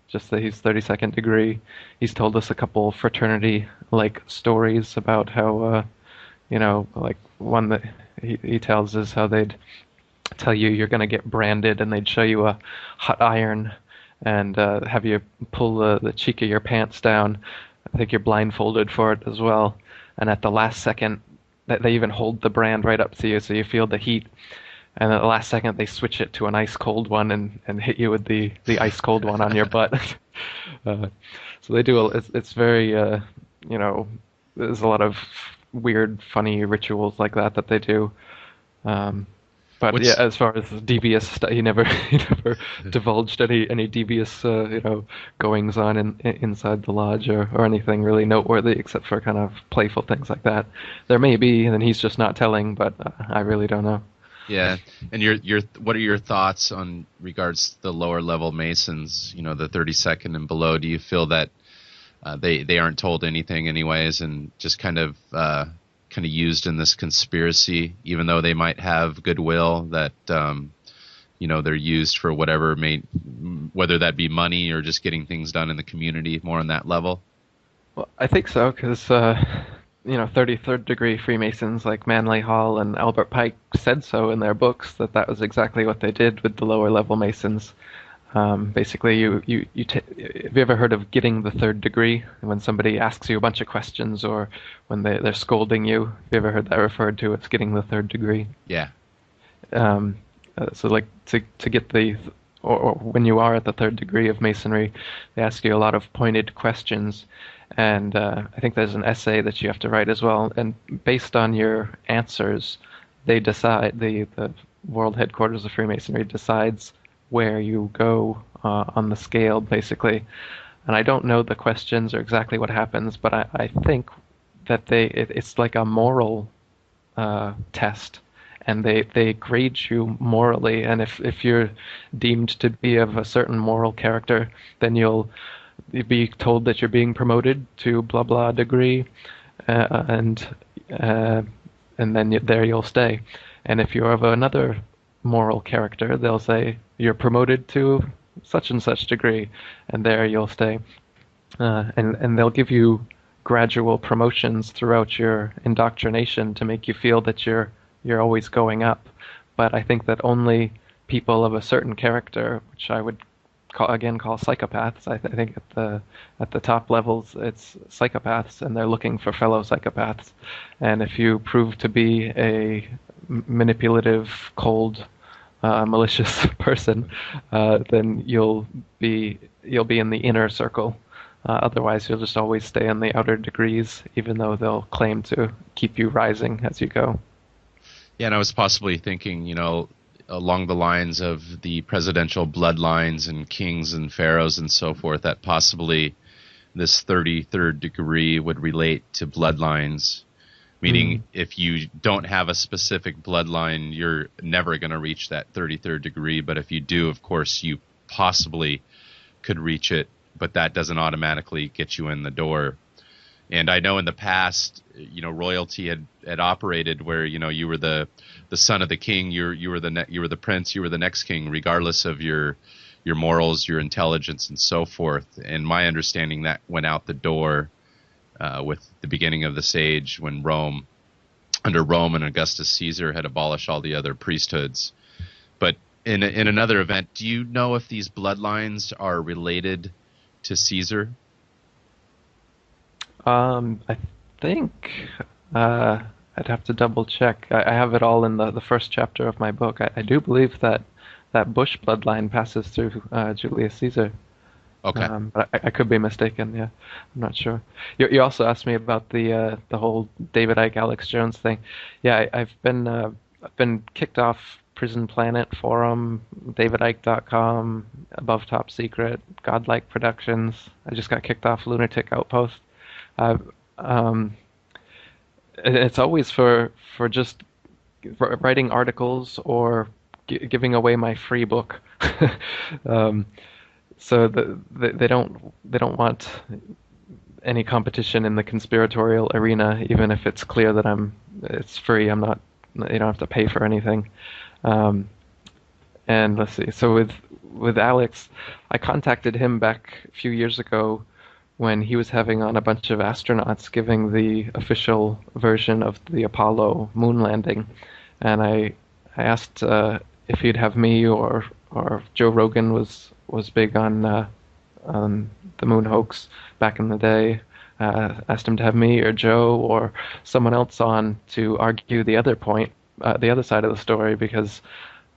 Just that he's 32nd degree. He's told us a couple fraternity like stories about how like one that he tells us how they'd tell you you're going to get branded, and they'd show you a hot iron and have you pull the cheek of your pants down. I think you're blindfolded for it as well. And at the last second, they even hold the brand right up to you so you feel the heat. And at the last second, they switch it to an ice cold one and hit you with the ice cold one on your butt. So they do. It's very there's a lot of weird, funny rituals like that they do. But yeah, as far as devious stuff, he never divulged any devious goings on inside the lodge or anything really noteworthy, except for kind of playful things like that. There may be, and he's just not telling, but I really don't know. Yeah, and your what are your thoughts on regards to the lower level Masons? You know, the 32nd and below. Do you feel that they aren't told anything anyways, and just kind of used in this conspiracy, even though they might have goodwill, that they're used for whatever whether that be money or just getting things done in the community, more on that level? Well, I think so, because 33rd degree Freemasons like Manly Hall and Albert Pike said so in their books, that was exactly what they did with the lower level Masons. Basically, have you ever heard of getting the third degree? When somebody asks you a bunch of questions, or when they're scolding you, have you ever heard that referred to as getting the third degree? Yeah. So like to get or when you are at the third degree of Masonry, they ask you a lot of pointed questions, and I think there's an essay that you have to write as well. And based on your answers, they decide, the World Headquarters of Freemasonry decides where you go on the scale, basically. And I don't know the questions or exactly what happens, but I think that it's like a moral test, and they grade you morally. And if you're deemed to be of a certain moral character, then you'll be told that you're being promoted to blah blah degree, and then there you'll stay. And if you're of another moral character, they'll say you're promoted to such and such degree, and there you'll stay. And they'll give you gradual promotions throughout your indoctrination to make you feel that you're always going up. But I think that only people of a certain character, which I would call psychopaths. I think at the top levels it's psychopaths, and they're looking for fellow psychopaths. And if you prove to be a manipulative, cold, malicious person, then you'll be in the inner circle. Otherwise, you'll just always stay in the outer degrees, even though they'll claim to keep you rising as you go. Yeah, and I was possibly thinking, along the lines of the presidential bloodlines and kings and pharaohs and so forth, that possibly this 33rd degree would relate to bloodlines, meaning if you don't have a specific bloodline, you're never going to reach that 33rd degree. But if you do, of course, you possibly could reach it, but that doesn't automatically get you in the door. And I know in the past, royalty had operated where, you were the son of the king, you were the prince, you were the next king, regardless of your morals, your intelligence, and so forth. And my understanding, that went out the door with the beginning of this age, when under Rome and Augustus Caesar had abolished all the other priesthoods. But in another event, do you know if these bloodlines are related to Caesar? I think I'd have to double check. I have it all in the first chapter of my book. I do believe that Bush bloodline passes through Julius Caesar. Okay. But I could be mistaken. Yeah, I'm not sure. You also asked me about the whole David Icke, Alex Jones thing. Yeah, I've been kicked off Prison Planet Forum, DavidIcke.com, Above Top Secret, Godlike Productions. I just got kicked off Lunatic Outpost. It's always for just writing articles or giving away my free book. So they don't want any competition in the conspiratorial arena, even if it's clear that it's free. I'm not. You don't have to pay for anything. And let's see. So with Alex, I contacted him back a few years ago when he was having on a bunch of astronauts giving the official version of the Apollo moon landing, and I asked if he'd have me or Joe Rogan was big on the moon hoax back in the day. Asked him to have me or Joe or someone else on to argue the other point, the other side of the story, because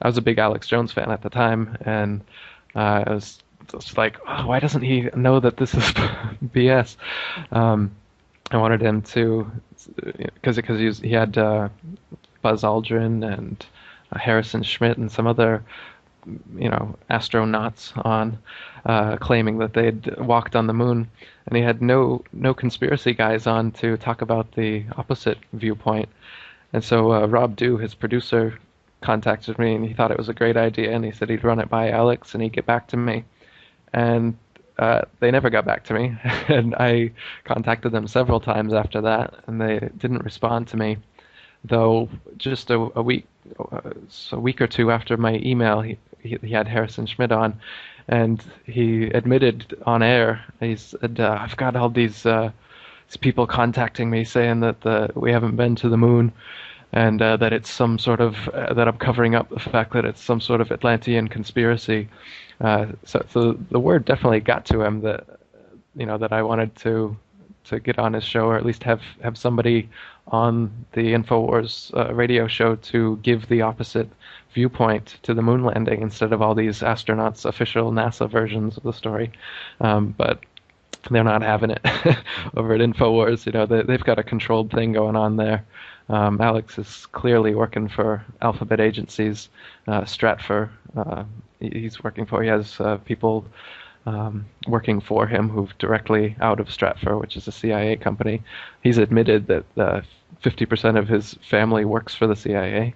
I was a big Alex Jones fan at the time, and I was just like, oh, why doesn't he know that this is BS? I wanted him to, because he had Buzz Aldrin and Harrison Schmitt and some other astronauts on, claiming that they'd walked on the moon, and he had no conspiracy guys on to talk about the opposite viewpoint. And so Rob Dew, his producer, contacted me and he thought it was a great idea and he said he'd run it by Alex and he'd get back to me. And they never got back to me. And I contacted them several times after that and they didn't respond to me. Though just a week or two after my email, he had Harrison Schmidt on, and he admitted on air. He said, "I've got all these people contacting me saying that we haven't been to the moon, and that it's some sort of that I'm covering up the fact that it's some sort of Atlantean conspiracy." So the word definitely got to him that that I wanted to get on his show, or at least have somebody on the InfoWars radio show to give the opposite viewpoint to the moon landing instead of all these astronauts' official NASA versions of the story. But they're not having it over at InfoWars. They've got a controlled thing going on there. Alex is clearly working for alphabet agencies. Stratfor, he has people working for him who've directly out of Stratfor, which is a CIA company. He's admitted that 50% of his family works for the CIA.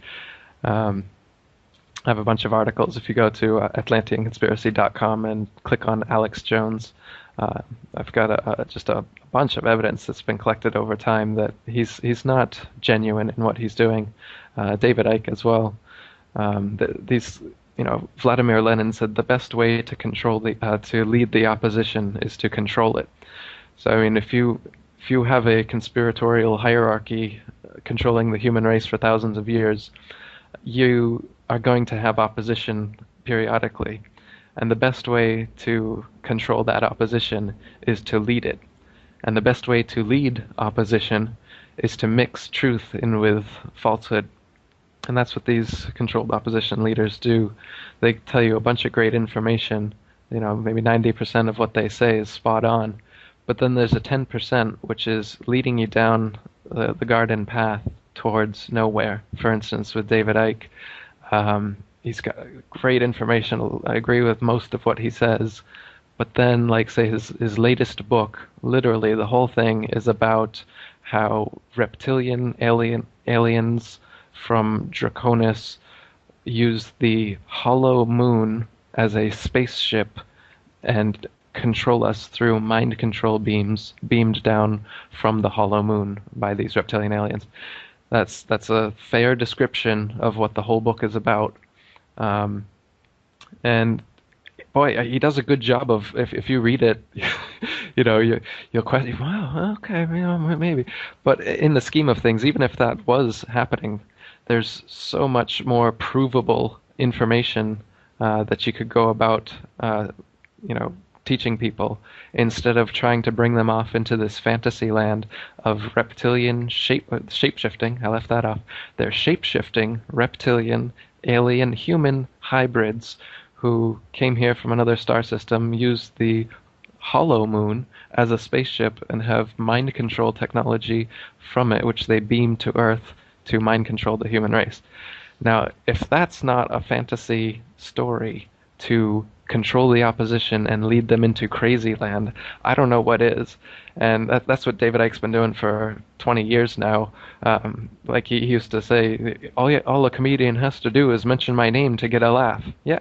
I have a bunch of articles. If you go to atlanteanconspiracy.com and click on Alex Jones, I've got just a bunch of evidence that's been collected over time that he's not genuine in what he's doing. David Icke as well. Vladimir Lenin said the best way to control to lead the opposition is to control it. So I mean, if you have a conspiratorial hierarchy controlling the human race for thousands of years, you are going to have opposition periodically. And the best way to control that opposition is to lead it. And the best way to lead opposition is to mix truth in with falsehood. And that's what these controlled opposition leaders do. They tell you a bunch of great information. Maybe 90% of what they say is spot on. But then there's a 10% which is leading you down the garden path towards nowhere. For instance, with David Icke, he's got great information. I agree with most of what he says. But then, like, say, his latest book, literally the whole thing is about how reptilian aliens from Draconis use the hollow moon as a spaceship and control us through mind control beams beamed down from the hollow moon by these reptilian aliens. That's a fair description of what the whole book is about. And boy, he does a good job of, if you read it, you'll question, wow, okay, maybe. But in the scheme of things, even if that was happening, there's so much more provable information that you could go about, teaching people instead of trying to bring them off into this fantasy land of reptilian shape-shifting. I left that off. They're shape-shifting, reptilian, alien, human hybrids who came here from another star system, used the hollow moon as a spaceship, and have mind control technology from it, which they beam to Earth to mind control the human race. Now, if that's not a fantasy story to control the opposition and lead them into crazy land, I don't know what is. And that's what David Icke's been doing for 20 years now. Like he used to say, all a comedian has to do is mention my name to get a laugh. Yeah,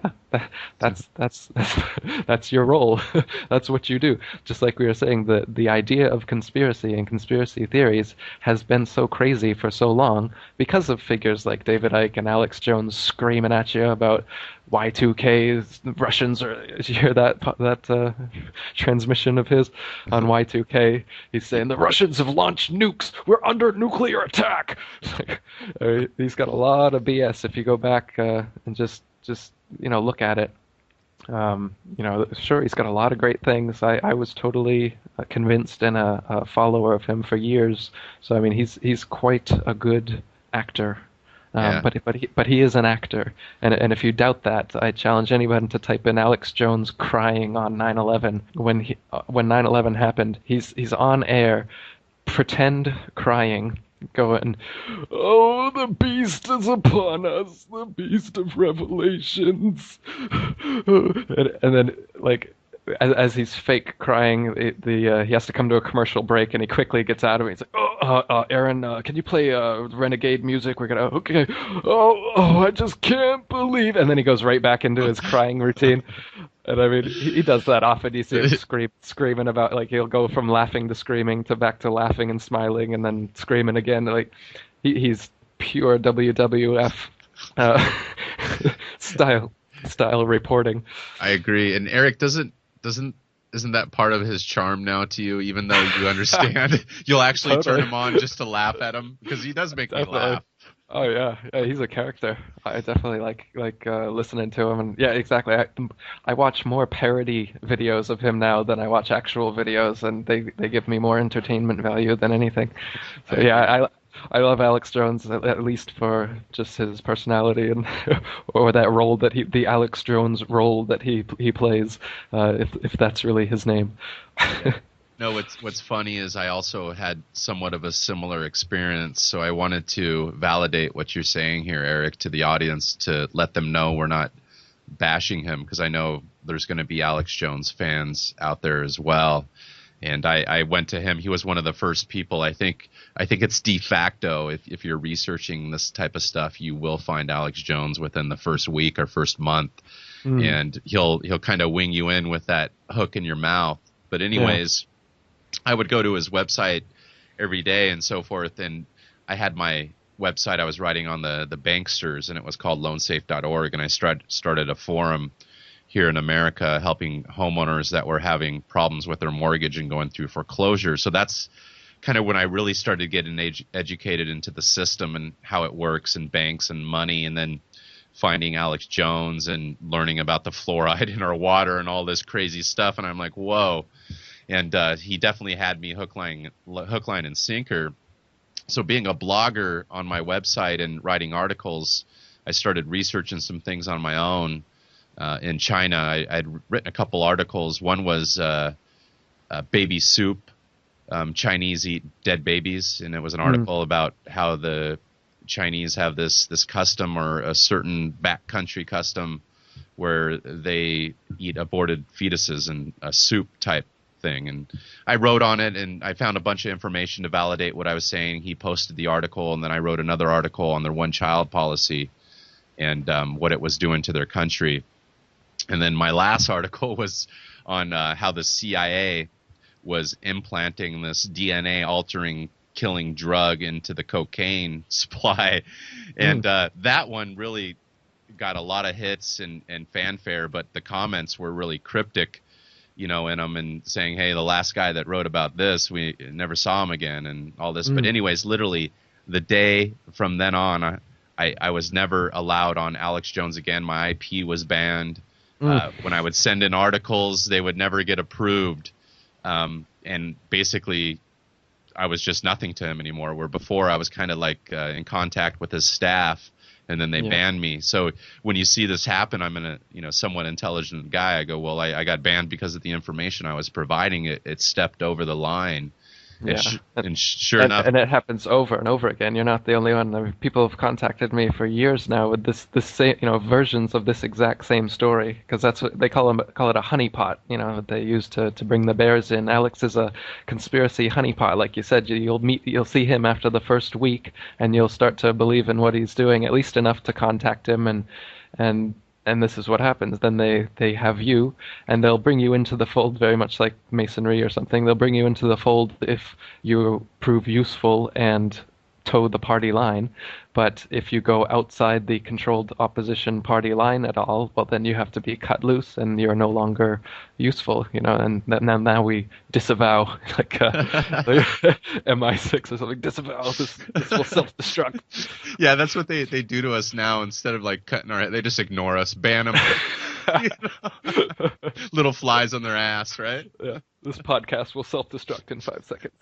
that's your role. That's what you do. Just like we were saying, the idea of conspiracy and conspiracy theories has been so crazy for so long because of figures like David Icke and Alex Jones screaming at you about Y2K. The Russians are. Did you hear that transmission of his on Y2K? He's saying the Russians have launched nukes. We're under nuclear attack. He's got a lot of BS if you go back and just look at it. Sure, he's got a lot of great things. I was totally convinced and a follower of him for years. So I mean, he's quite a good actor. Yeah. But he is an actor, and if you doubt that, I challenge anyone to type in Alex Jones crying on 9/11 when 9/11 happened. He's on air, pretend crying, going, "Oh, the beast is upon us, the beast of Revelations," and then like as he's fake crying, he has to come to a commercial break, and he quickly gets out of it. He's like, "Oh, Aaron, can you play Renegade music? We're gonna okay. Oh, I just can't believe." And then he goes right back into his crying routine. And I mean, he does that often. You see him screaming about like he'll go from laughing to screaming to back to laughing and smiling and then screaming again. Like he's pure WWF uh, style reporting. I agree. And Eric isn't that part of his charm now to you? Even though you understand, you'll actually turn him on just to laugh at him because he does make me laugh. Oh yeah, he's a character. I definitely like listening to him, and yeah, exactly. I watch more parody videos of him now than I watch actual videos, and they give me more entertainment value than anything. So yeah, I love Alex Jones at least for just his personality and or that role that the Alex Jones role that he plays, if that's really his name. No, what's funny is I also had somewhat of a similar experience, so I wanted to validate what you're saying here, Eric, to the audience to let them know we're not bashing him, because I know there's going to be Alex Jones fans out there as well. And I went to him. He was one of the first people. I think it's de facto. If you're researching this type of stuff, you will find Alex Jones within the first week or first month, and he'll kind of wing you in with that hook in your mouth. But anyways. Yeah. I would go to his website every day and so forth, and I had my website I was writing on the banksters, and it was called loansafe.org, and I started a forum here in America helping homeowners that were having problems with their mortgage and going through foreclosure. So that's kind of when I really started getting educated into the system and how it works and banks and money, and then finding Alex Jones and learning about the fluoride in our water and all this crazy stuff, and I'm like, whoa. And he definitely had me hook, line, and sinker. So being a blogger on my website and writing articles, I started researching some things on my own. In China, I'd written a couple articles. One was baby soup. Chinese eat dead babies. And it was an article about how the Chinese have this custom, or a certain backcountry custom, where they eat aborted fetuses in a soup type thing. And I wrote on it, and I found a bunch of information to validate what I was saying. He posted the article, and then I wrote another article on their one-child policy and what it was doing to their country. And then my last article was on how the CIA was implanting this DNA-altering killing drug into the cocaine supply. And that one really got a lot of hits and fanfare, but the comments were really cryptic, in them, and saying, hey, the last guy that wrote about this, we never saw him again, and all this. But anyways, literally the day from then on, I was never allowed on Alex Jones again. My IP was banned. When I would send in articles, they would never get approved. And basically, I was just nothing to him anymore, where before I was kind of like in contact with his staff, and then they banned me. So when you see this happen, I'm a somewhat intelligent guy. I go, well, I got banned because of the information I was providing. It stepped over the line. Yeah. And sure enough, and it happens over and over again. You're not the only one. I mean, people have contacted me for years now with this same, versions of this exact same story, because that's what they call it a honeypot. They use to bring the bears in. Alex is a conspiracy honeypot, like you said. You'll see him after the first week, and you'll start to believe in what he's doing, at least enough to contact him, and this is what happens. Then they have you, and they'll bring you into the fold, very much like masonry or something. They'll bring you into the fold if you prove useful and toe the party line. But if you go outside the controlled opposition party line at all, well, then you have to be cut loose, and you're no longer useful, And now we disavow, like MI6 or something. Disavow. This will self-destruct. Yeah, that's what they do to us now. Instead of like cutting our head, they just ignore us, ban them. Little flies on their ass, right? Yeah. This podcast will self-destruct in 5 seconds.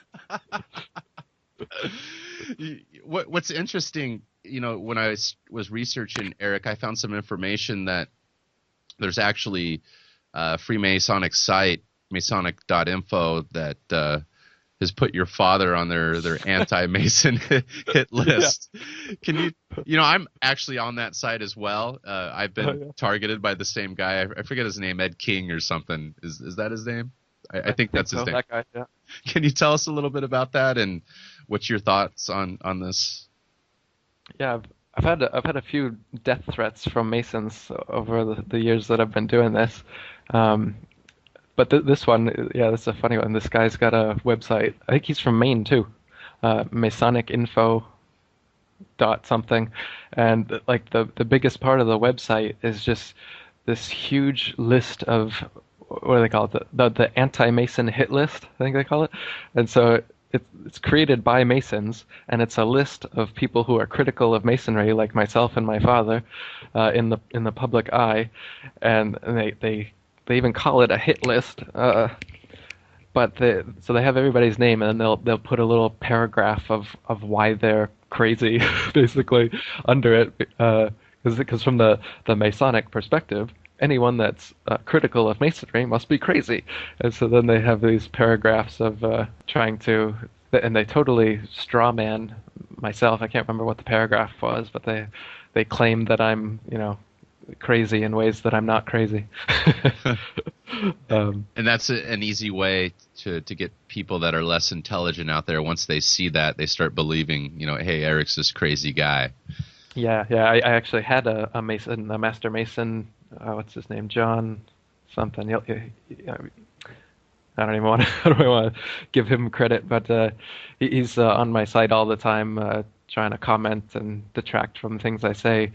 What's interesting, when I was researching, Eric, I found some information that there's actually a Freemasonic site, masonic.info, that has put your father on their anti-Mason hit list. Yeah. Can I'm actually on that site as well. I've been targeted by the same guy. I forget his name, Ed King or something. Is that his name? I think that's his name. That guy, yeah. Can you tell us a little bit about that and what's your thoughts on this? Yeah, I've had a few death threats from Masons over the years that I've been doing this. But this one, yeah, that's a funny one. This guy's got a website. I think he's from Maine too. Masonicinfo dot something, and like the biggest part of the website is just this huge list of, what do they call it? The anti-Mason hit list, I think they call it. And so it's created by Masons, and it's a list of people who are critical of Masonry, like myself and my father, in the public eye, and they even call it a hit list. But so they have everybody's name, and then they'll put a little paragraph of why they're crazy, basically, under it, because from the Masonic perspective, anyone that's critical of Masonry must be crazy. And so then they have these paragraphs of trying to, and they totally straw man myself. I can't remember what the paragraph was, but they claim that I'm, crazy in ways that I'm not crazy. And that's an easy way to get people that are less intelligent out there. Once they see that, they start believing, hey, Eric's this crazy guy. Yeah. I actually had a master Mason. What's his name? John something. I don't even want to give him credit, but he's on my site all the time, trying to comment and detract from things I say.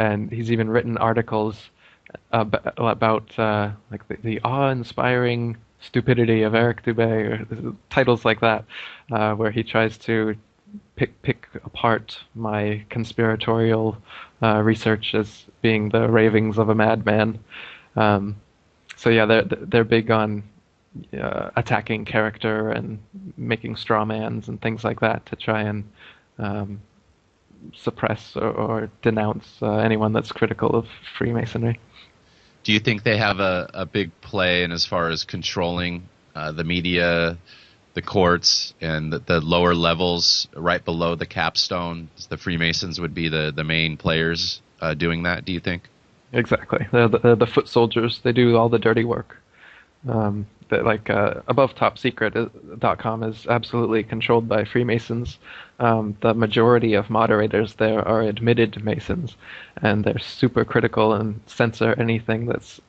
And he's even written articles about like the awe-inspiring stupidity of Eric Dubay, or titles like that, where he tries to pick apart my conspiratorial research as being the ravings of a madman. So yeah, they're big on attacking character and making straw mans and things like that to try and suppress or denounce anyone that's critical of Freemasonry. Do you think they have a big play in as far as controlling the media, the courts, and the lower levels right below the capstone? The Freemasons would be the main players doing that, do you think? Exactly. They're the foot soldiers. They do all the dirty work. AboveTopSecret.com is absolutely controlled by Freemasons. The majority of moderators there are admitted Masons, and they're super critical and censor anything that's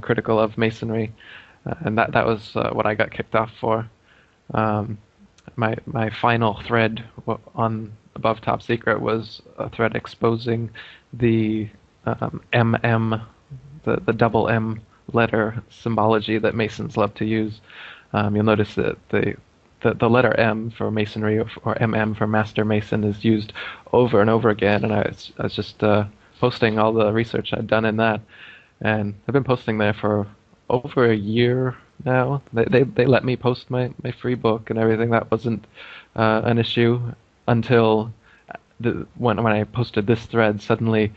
critical of Masonry. And that was what I got kicked off for. My final thread on Above Top Secret was a thread exposing the the double M letter symbology that Masons love to use. You'll notice that the letter M for Masonry or MM for Master Mason is used over and over again, and I was just posting all the research I'd done in that, and I've been posting there for over a year now. They let me post my free book and everything. That wasn't an issue until when I posted this thread. Suddenly,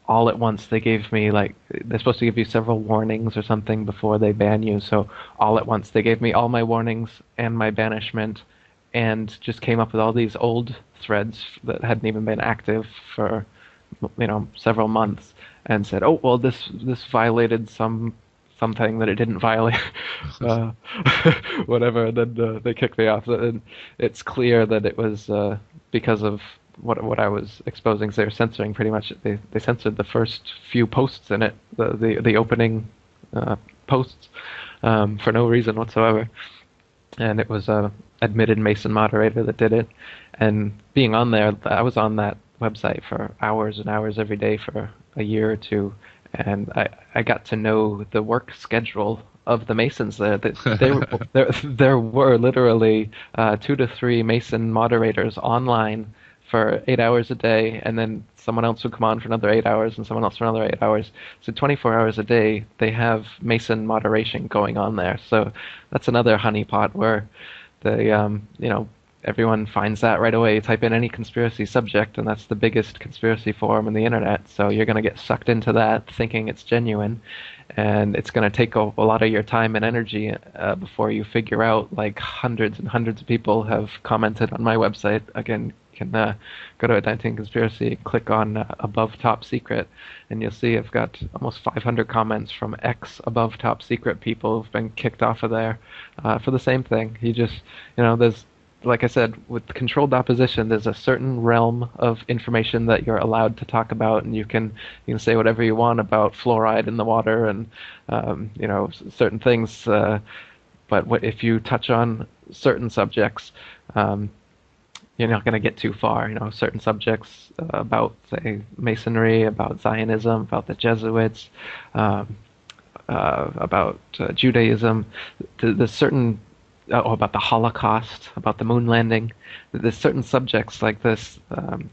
all at once, they gave me, they're supposed to give you several warnings or something before they ban you. So all at once, they gave me all my warnings and my banishment, and just came up with all these old threads that hadn't even been active for, several months, and said, oh, well, this violated something that it didn't violate, whatever. And then they kicked me off. And it's clear that it was because of what I was exposing. So they were censoring pretty much. They censored the first few posts in it, the opening posts, for no reason whatsoever. And it was a admitted Mason moderator that did it. And being on there, I was on that website for hours and hours every day for a year or two, and I got to know the work schedule of the Masons there. There were literally 2 to 3 Mason moderators online for 8 hours a day, and then someone else would come on for another 8 hours, and someone else for another 8 hours. So 24 hours a day, they have Mason moderation going on there. So that's another honeypot where they, everyone finds that right away. You type in any conspiracy subject, and that's the biggest conspiracy forum on the internet. So you're going to get sucked into that, thinking it's genuine, and it's going to take a lot of your time and energy before you figure out. Like hundreds and hundreds of people have commented on my website. Again, you can go to Atlantean Conspiracy, click on above top secret, and you'll see I've got almost 500 comments from ex above top secret people who've been kicked off of there for the same thing. You just, there's, like I said, with controlled opposition, there's a certain realm of information that you're allowed to talk about, and you can say whatever you want about fluoride in the water and certain things. But if you touch on certain subjects, you're not going to get too far. Certain subjects about, say, Masonry, about Zionism, about the Jesuits, about Judaism. There's certain about the Holocaust, about the moon landing. There's certain subjects like this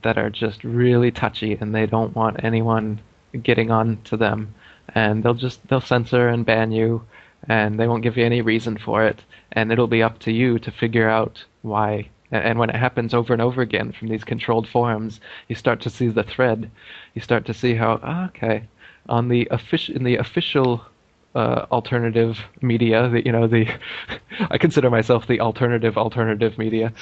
that are just really touchy, and they don't want anyone getting on to them, and they'll censor and ban you, and they won't give you any reason for it, and it'll be up to you to figure out why. And when it happens over and over again from these controlled forums, you start to see the thread. You start to see how, in the official alternative media, I consider myself the alternative media.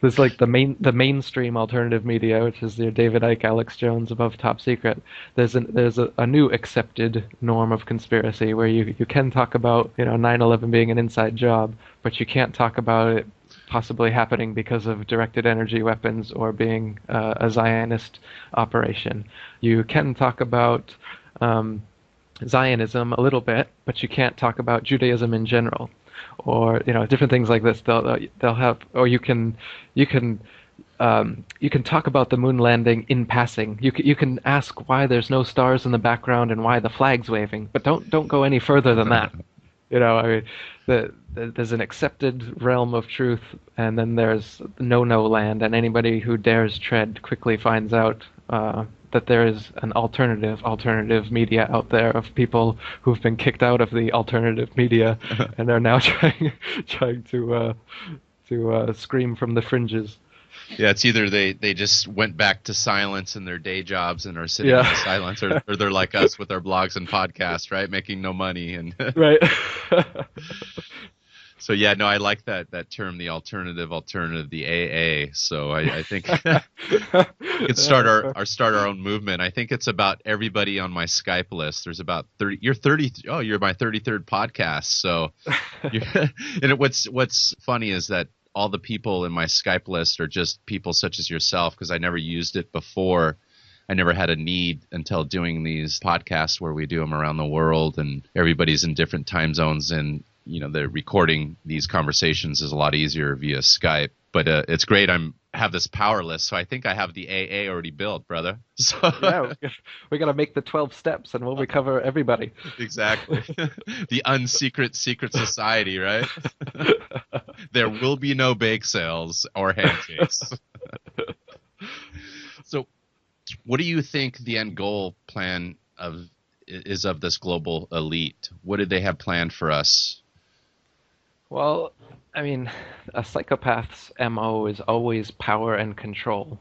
There's like the mainstream alternative media, which is your David Icke, Alex Jones, above top secret. There's a new accepted norm of conspiracy where you can talk about 9/11 being an inside job, but you can't talk about it possibly happening because of directed energy weapons or being a Zionist operation. You can talk about Zionism a little bit, but you can't talk about Judaism in general, or different things like this. They'll have, or you can talk about the moon landing in passing. You can ask why there's no stars in the background and why the flag's waving, but don't go any further than that. There's an accepted realm of truth, and then there's no land, and anybody who dares tread quickly finds out that there is an alternative media out there of people who've been kicked out of the alternative media, and they're now trying to scream from the fringes. Yeah, it's either they just went back to silence in their day jobs and are sitting in silence, or they're like us with our blogs and podcasts, right, making no money and right. So yeah, no, I like that term, the alternative, the AA. So I think we could start our own movement. I think it's about everybody on my Skype list. There's about 30. You're 30. Oh, you're my 33rd podcast. So, and what's funny is that all the people in my Skype list are just people such as yourself, because I never used it before. I never had a need until doing these podcasts where we do them around the world, and everybody's in different time zones, and the recording these conversations is a lot easier via Skype. But it's great. have this power list, so I think I have the AA already built, brother. So yeah, we got to make the 12 steps, and we'll recover everybody. Exactly. The unsecret secret society, right? There will be no bake sales or handshakes. So what do you think the end goal plan is of this global elite? What did they have planned for us? Well, I mean, a psychopath's MO is always power and control.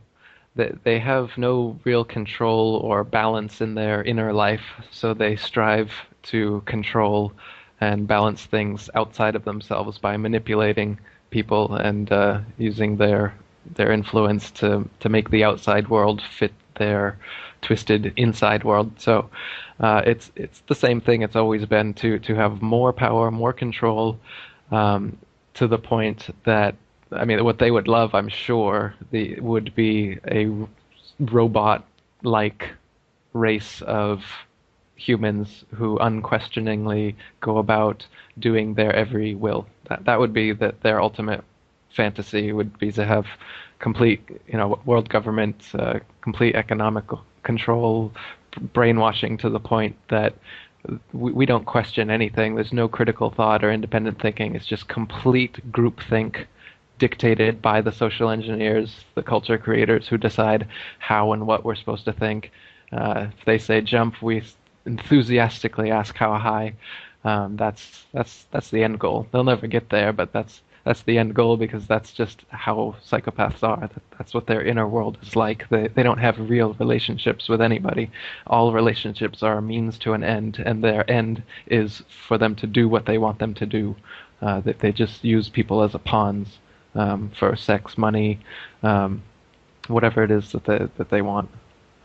They have no real control or balance in their inner life, so they strive to control and balance things outside of themselves by manipulating people and using their influence to make the outside world fit their twisted inside world. So it's the same thing it's always been, to have more power, more control, to the point that, I mean, what they would love, I'm sure, would be a robot-like race of humans who unquestioningly go about doing their every will. That would be their ultimate fantasy, would be to have complete, world government, complete economic control, brainwashing to the point that we don't question anything. There's no critical thought or independent thinking. It's just complete groupthink dictated by the social engineers, the culture creators, who decide how and what we're supposed to think. If they say jump, we enthusiastically ask how high. That's the end goal. They'll never get there, but that's that's the end goal, because that's just how psychopaths are. That's what their inner world is like. They don't have real relationships with anybody. All relationships are a means to an end, and their end is for them to do what they want them to do. They just use people as a pawns, for sex, money, whatever it is that they want.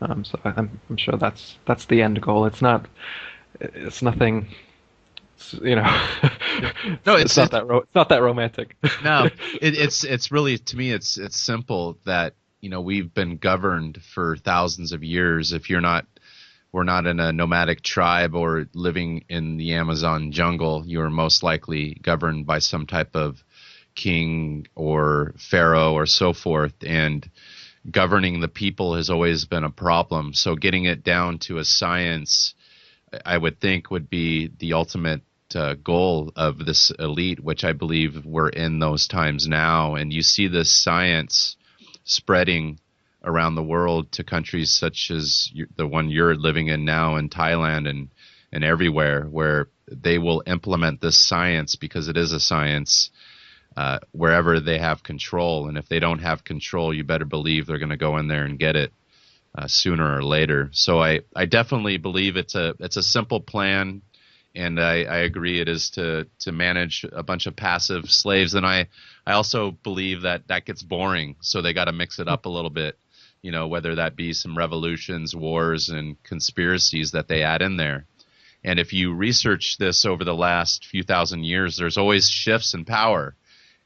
So I'm sure that's the end goal. It's nothing, you know. No, it's not it's not that romantic. No, it's really, to me, it's simple that, we've been governed for thousands of years. If we're not in a nomadic tribe or living in the Amazon jungle, you are most likely governed by some type of king or pharaoh or so forth. And governing the people has always been a problem. So getting it down to a science, I would think, would be the ultimate goal of this elite, which I believe we're in those times now. And you see this science spreading around the world to countries such as the one you're living in now in Thailand and everywhere, where they will implement this science, because it is a science, wherever they have control. And if they don't have control, you better believe they're going to go in there and get it sooner or later. So I definitely believe it's a simple plan, and I agree it is to manage a bunch of passive slaves. And I also believe that gets boring, so they got to mix it up a little bit, whether that be some revolutions, wars, and conspiracies that they add in there. And if you research this over the last few thousand years, there's always shifts in power,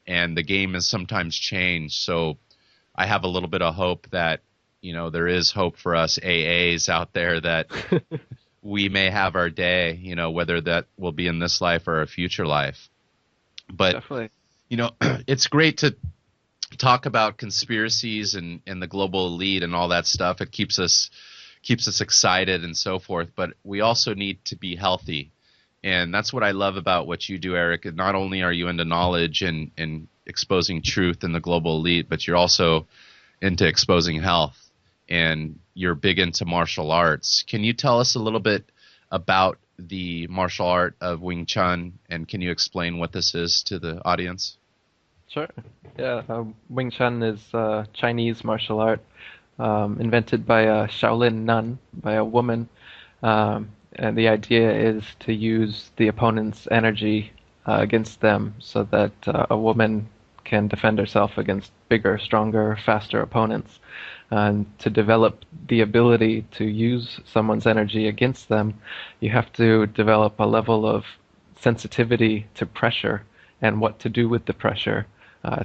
and the game has sometimes changed. So I have a little bit of hope that, there is hope for us AAs out there, that we may have our day, whether that will be in this life or a future life. But, Definitely. It's great to talk about conspiracies and the global elite and all that stuff. It keeps us excited and so forth, but we also need to be healthy. And that's what I love about what you do, Eric. Not only are you into knowledge and exposing truth in the global elite, but you're also into exposing health, and you're big into martial arts. Can you tell us a little bit about the martial art of Wing Chun, and can you explain what this is to the audience? Sure. Yeah, Wing Chun is Chinese martial art, invented by a Shaolin nun, by a woman. And the idea is to use the opponent's energy against them, so that a woman can defend herself against bigger, stronger, faster opponents. And to develop the ability to use someone's energy against them, you have to develop a level of sensitivity to pressure and what to do with the pressure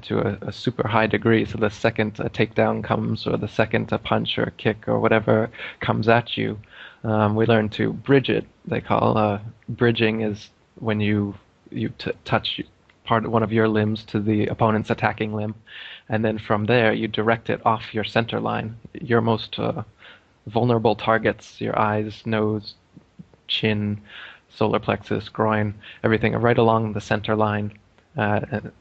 to a super high degree. So the second a takedown comes, or the second a punch or a kick or whatever comes at you, we learn to bridge it. They call bridging is when you touch one of your limbs to the opponent's attacking limb, and then from there you direct it off your center line, your most vulnerable targets, your eyes, nose, chin, solar plexus, groin, everything right along the center line.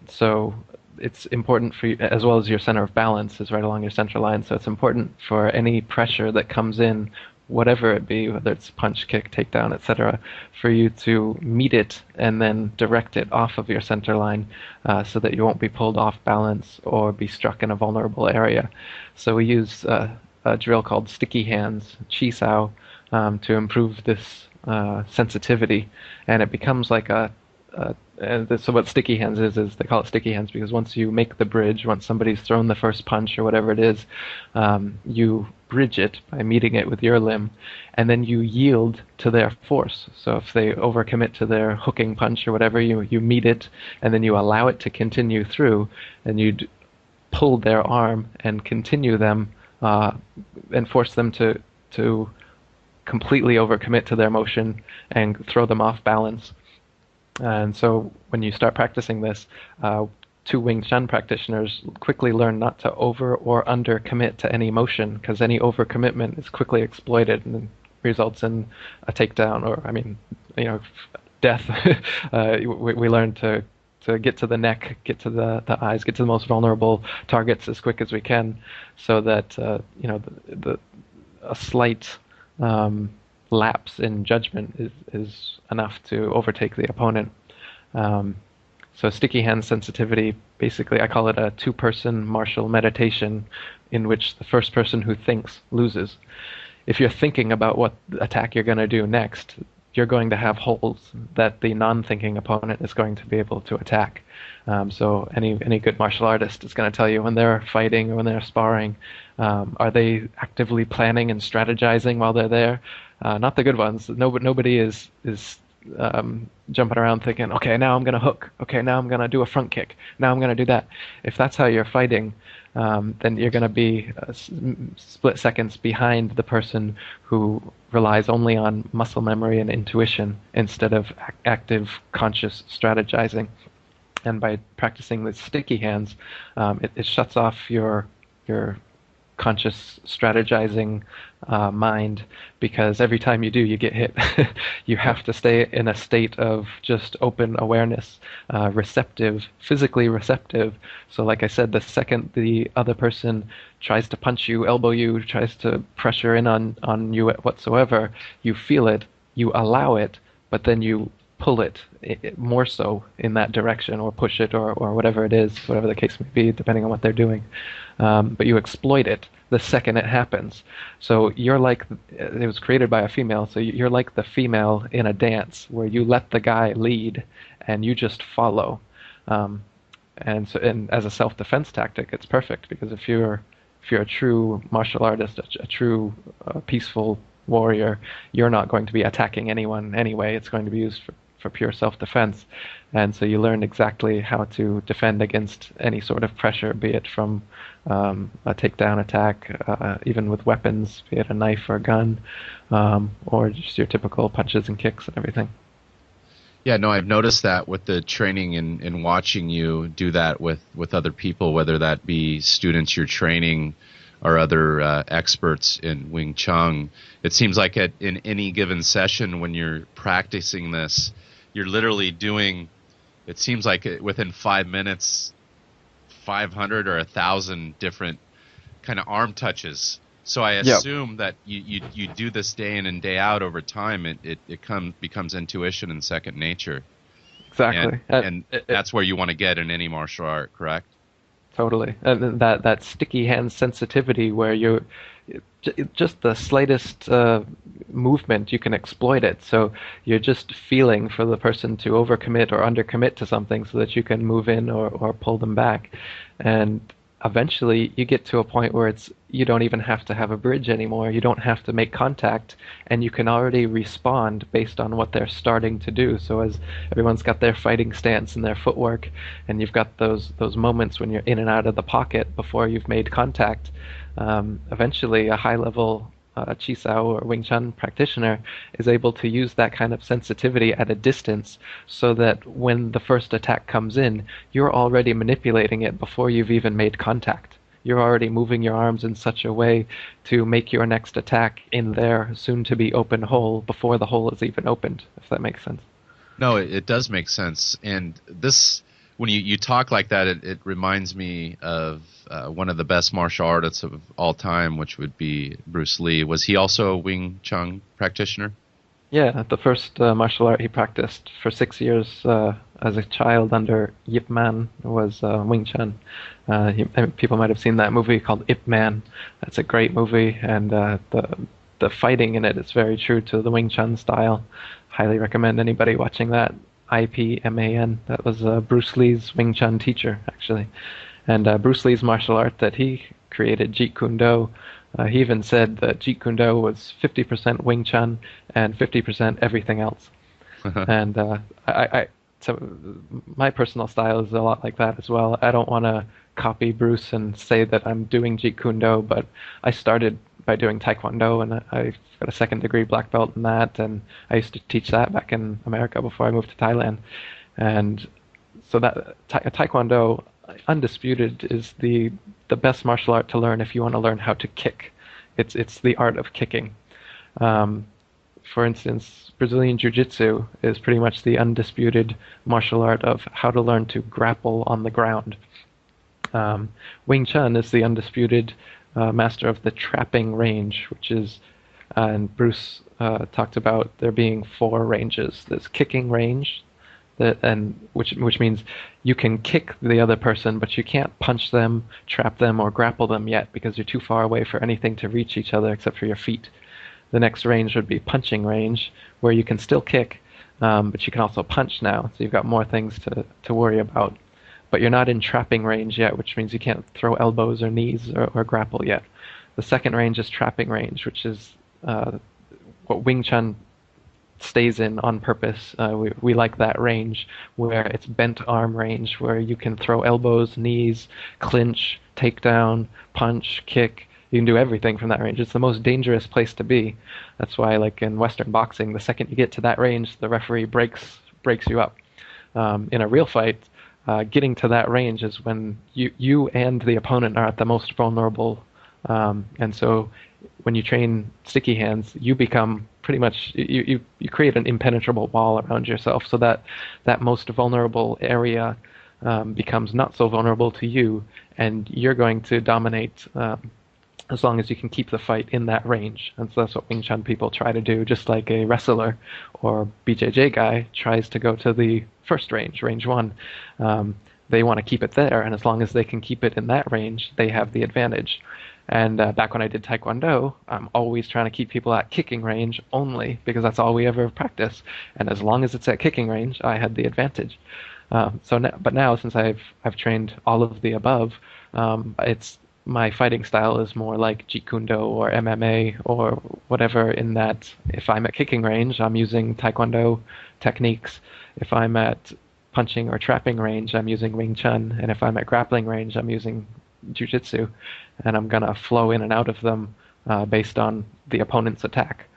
So it's important for you, as well as your center of balance is right along your center line. So it's important for any pressure that comes in, whatever it be, whether it's punch, kick, takedown, etc., for you to meet it and then direct it off of your center line, so that you won't be pulled off balance or be struck in a vulnerable area. So we use a drill called sticky hands, chi sao, to improve this sensitivity, and it becomes like so what sticky hands is they call it sticky hands because once you make the bridge, once somebody's thrown the first punch or whatever it is, you bridge it by meeting it with your limb, and then you yield to their force. So if they overcommit to their hooking punch or whatever, you meet it, and then you allow it to continue through, and you pull their arm and continue them, and force them to completely overcommit to their motion and throw them off balance. And so when you start practicing this, two Wing Chun practitioners quickly learn not to over or under commit to any motion, because any overcommitment is quickly exploited and results in a takedown or, death. We learn to get to the neck, get to the eyes, get to the most vulnerable targets as quick as we can, so that a slight lapse in judgment is enough to overtake the opponent. So sticky hand sensitivity, basically, I call it a two-person martial meditation in which the first person who thinks loses. If you're thinking about what attack you're going to do next, you're going to have holes that the non-thinking opponent is going to be able to attack. So any good martial artist is going to tell you when they're fighting or when they're sparring, are they actively planning and strategizing while they're there? Not the good ones. Nobody is jumping around thinking, okay, now I'm going to hook. Okay, now I'm going to do a front kick. Now I'm going to do that. If that's how you're fighting, then you're going to be split seconds behind the person who relies only on muscle memory and intuition instead of active, conscious strategizing. And by practicing with sticky hands, it shuts off your conscious strategizing mind, because every time you do, you get hit. You have to stay in a state of just open awareness, receptive, physically receptive. So like I said, the second the other person tries to punch you, elbow you, tries to pressure in on you whatsoever, you feel it, you allow it, but then you pull it more so in that direction, or push it, or whatever it is, whatever the case may be, depending on what they're doing. But you exploit it the second it happens. So you're like, it was created by a female, so you're like the female in a dance where you let the guy lead and you just follow. And as a self-defense tactic, it's perfect, because if you're a true martial artist, a true peaceful warrior, you're not going to be attacking anyone anyway. It's going to be used for pure self-defense. And so you learn exactly how to defend against any sort of pressure, be it from a takedown attack, even with weapons, be it a knife or a gun, or just your typical punches and kicks and everything. Yeah, no, I've noticed that with the training and watching you do that with other people, whether that be students you're training or other experts in Wing Chun. It seems like in any given session when you're practicing this, you're literally doing, it seems like within 5 minutes, 500 or 1,000 different kind of arm touches. So I assume that you do this day in and day out over time. It becomes intuition and second nature. Exactly. And that's where you want to get in any martial art, correct? Totally. And that sticky hand sensitivity where you're just the slightest movement, you can exploit it. So you're just feeling for the person to overcommit or undercommit to something so that you can move in or pull them back. And eventually you get to a point where you don't even have to have a bridge anymore. You don't have to make contact, and you can already respond based on what they're starting to do. So as everyone's got their fighting stance and their footwork, and you've got those moments when you're in and out of the pocket before you've made contact, eventually a high-level Chi Sao or Wing Chun practitioner is able to use that kind of sensitivity at a distance, so that when the first attack comes in, you're already manipulating it before you've even made contact. You're already moving your arms in such a way to make your next attack in their soon-to-be open hole before the hole is even opened, if that makes sense. No, it does make sense. And this, when you talk like that, it reminds me of one of the best martial artists of all time, which would be Bruce Lee. Was he also a Wing Chun practitioner? Yeah, the first martial art he practiced for 6 years as a child under Yip Man was Wing Chun. People might have seen that movie called Ip Man. That's a great movie, and the fighting in it is very true to the Wing Chun style. Highly recommend anybody watching that. IPMAN. That was Bruce Lee's Wing Chun teacher, actually. And Bruce Lee's martial art that he created, Jeet Kune Do, he even said that Jeet Kune Do was 50% Wing Chun and 50% everything else. And so my personal style is a lot like that as well. I don't want to copy Bruce and say that I'm doing Jeet Kune Do, but I started by doing Taekwondo, and I've got a second-degree black belt in that, and I used to teach that back in America before I moved to Thailand. And so that Taekwondo, undisputed, is the best martial art to learn if you want to learn how to kick. It's the art of kicking. For instance, Brazilian Jiu-Jitsu is pretty much the undisputed martial art of how to learn to grapple on the ground. Wing Chun is the undisputed master of the trapping range, which is, and Bruce talked about there being 4 ranges. There's kicking range, and which means you can kick the other person, but you can't punch them, trap them, or grapple them yet because you're too far away for anything to reach each other except for your feet. The next range would be punching range, where you can still kick, but you can also punch now, so you've got more things to worry about. But you're not in trapping range yet, which means you can't throw elbows or knees or grapple yet. The second range is trapping range, which is what Wing Chun stays in on purpose. We like that range where it's bent arm range, where you can throw elbows, knees, clinch, takedown, punch, kick. You can do everything from that range. It's the most dangerous place to be. That's why, like in Western boxing, the second you get to that range, the referee breaks you up. In a real fight, getting to that range is when you and the opponent are at the most vulnerable. And so when you train sticky hands, you become pretty much, you create an impenetrable wall around yourself, so that most vulnerable area becomes not so vulnerable to you, and you're going to dominate as long as you can keep the fight in that range. And so that's what Wing Chun people try to do, just like a wrestler or BJJ guy tries to go to the first range, range one. They want to keep it there, and as long as they can keep it in that range, they have the advantage. And back when I did Taekwondo, I'm always trying to keep people at kicking range only, because that's all we ever practice. And as long as it's at kicking range, I had the advantage. But now, since I've trained all of the above, it's my fighting style is more like Jeet Kune Do or MMA or whatever, in that if I'm at kicking range, I'm using Taekwondo techniques. If I'm at punching or trapping range, I'm using Wing Chun. And if I'm at grappling range, I'm using Jiu-Jitsu. And I'm going to flow in and out of them based on the opponent's attack,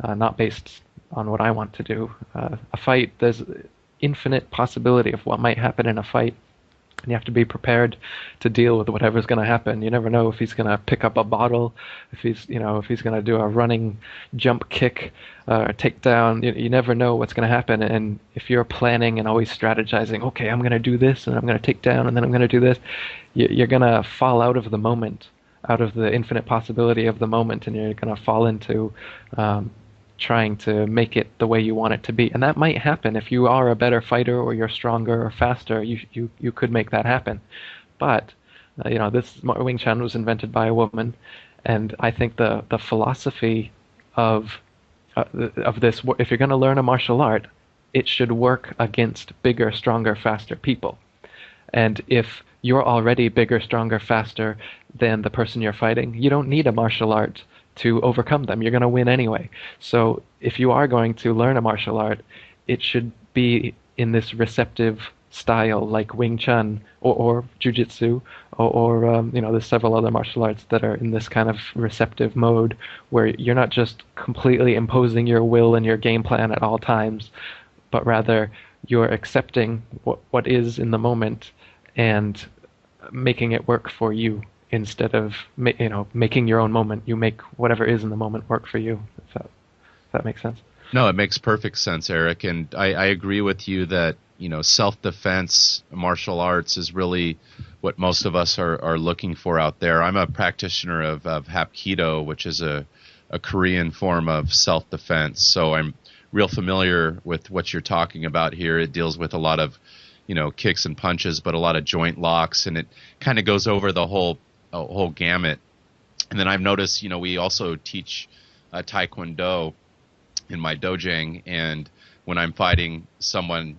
not based on what I want to do. A fight, there's infinite possibility of what might happen in a fight. And you have to be prepared to deal with whatever's going to happen. You never know if he's going to pick up a bottle, if he's going to do a running jump kick or takedown. You never know what's going to happen. And if you're planning and always strategizing, okay, I'm going to do this, and I'm going to take down, and then I'm going to do this, you're going to fall out of the moment, out of the infinite possibility of the moment, and you're going to fall into trying to make it the way you want it to be. And that might happen if you are a better fighter or you're stronger or faster. You could make that happen. But this Wing Chun was invented by a woman, and I think the philosophy of this, if you're going to learn a martial art, it should work against bigger, stronger, faster people. And if you're already bigger, stronger, faster than the person you're fighting, you don't need a martial art to overcome them. You're going to win anyway. So if you are going to learn a martial art, it should be in this receptive style like Wing Chun or Jiu-Jitsu or there's several other martial arts that are in this kind of receptive mode where you're not just completely imposing your will and your game plan at all times, but rather you're accepting what is in the moment and making it work for you. Instead of making your own moment, you make whatever is in the moment work for you. If that makes sense. No, it makes perfect sense, Eric. And I agree with you that self-defense, martial arts is really what most of us are looking for out there. I'm a practitioner of Hapkido, which is a Korean form of self-defense. So I'm real familiar with what you're talking about here. It deals with a lot of kicks and punches, but a lot of joint locks, and it kind of goes over the whole gamut. And then I've noticed, we also teach Taekwondo in my dojang, and when I'm fighting someone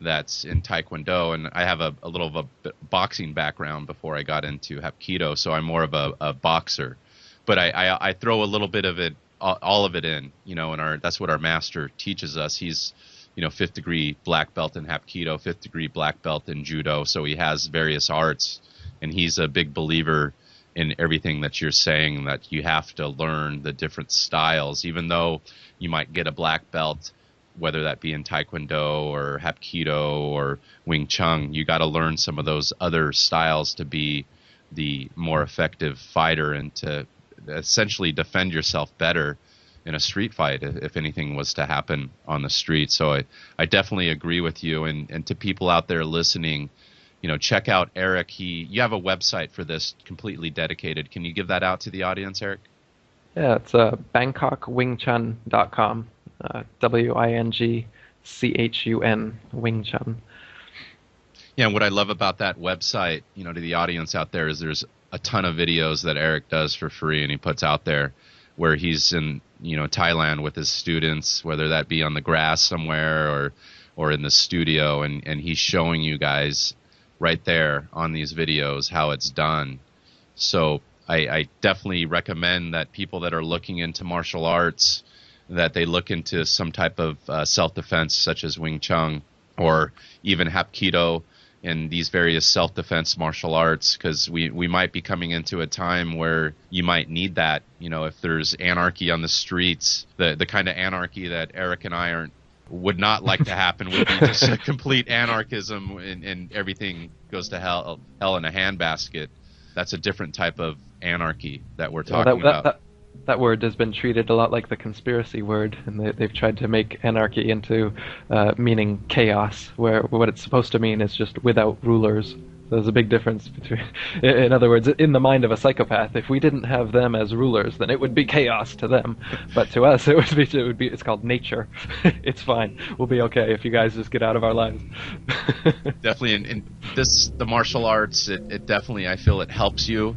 that's in Taekwondo, and I have a little of a boxing background before I got into Hapkido, so I'm more of a boxer. But I throw a little bit of it, all of it in, and that's what our master teaches us. He's 5th degree black belt in Hapkido, 5th degree black belt in Judo, so he has various arts. And he's a big believer in everything that you're saying, that you have to learn the different styles, even though you might get a black belt, whether that be in Taekwondo or Hapkido or Wing Chun. You got to learn some of those other styles to be the more effective fighter and to essentially defend yourself better in a street fight if anything was to happen on the street. So I definitely agree with you. And to people out there listening, check out Eric. You have a website for this completely dedicated. Can you give that out to the audience, Eric? Yeah, it's BangkokWingChun.com, CHUN, Wing Chun. Yeah, and what I love about that website, to the audience out there, is there's a ton of videos that Eric does for free and he puts out there where he's in, Thailand with his students, whether that be on the grass somewhere or in the studio, and he's showing you guys right there on these videos how it's done. So I definitely recommend that people that are looking into martial arts, that they look into some type of self-defense such as Wing Chun or even Hapkido and these various self-defense martial arts, because we might be coming into a time where you might need that. If there's anarchy on the streets, the kind of anarchy that Eric and I would not like to happen would be just a complete anarchism and everything goes to hell in a handbasket. That's a different type of anarchy that we're talking about. That word has been treated a lot like the conspiracy word, and they've tried to make anarchy into meaning chaos, where what it's supposed to mean is just without rulers. So there's a big difference between, in other words, in the mind of a psychopath, if we didn't have them as rulers, then it would be chaos to them. But to us, it would be. It's called nature. It's fine. We'll be okay if you guys just get out of our lives. Definitely, in the martial arts, it definitely, I feel it helps you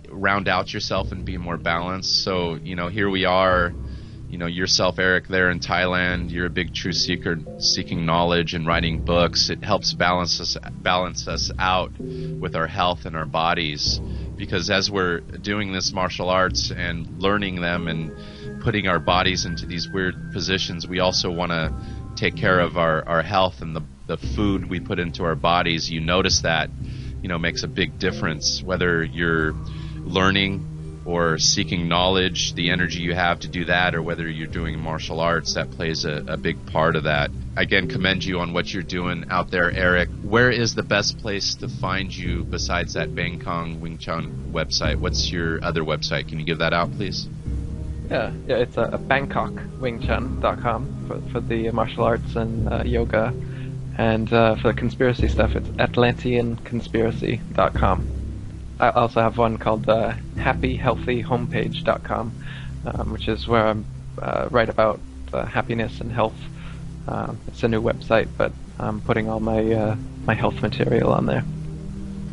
round out yourself and be more balanced. So, here we are, yourself, Eric, there in Thailand. You're a big truth seeker, seeking knowledge and writing books. It helps balance us out with our health and our bodies, because as we're doing this martial arts and learning them and putting our bodies into these weird positions, we also want to take care of our health, and the food we put into our bodies, notice that, makes a big difference. Whether you're learning or seeking knowledge, the energy you have to do that, or whether you're doing martial arts, that plays a big part of that. Again, commend you on what you're doing out there, Eric. Where is the best place to find you besides that Bangkok Wing Chun website? What's your other website? Can you give that out, please? Yeah, it's BangkokWingChun.com for the martial arts and yoga. And for the conspiracy stuff, it's AtlanteanConspiracy.com. I also have one called HappyHealthyHomepage.com, which is where I write about happiness and health. It's a new website, but I'm putting all my health material on there.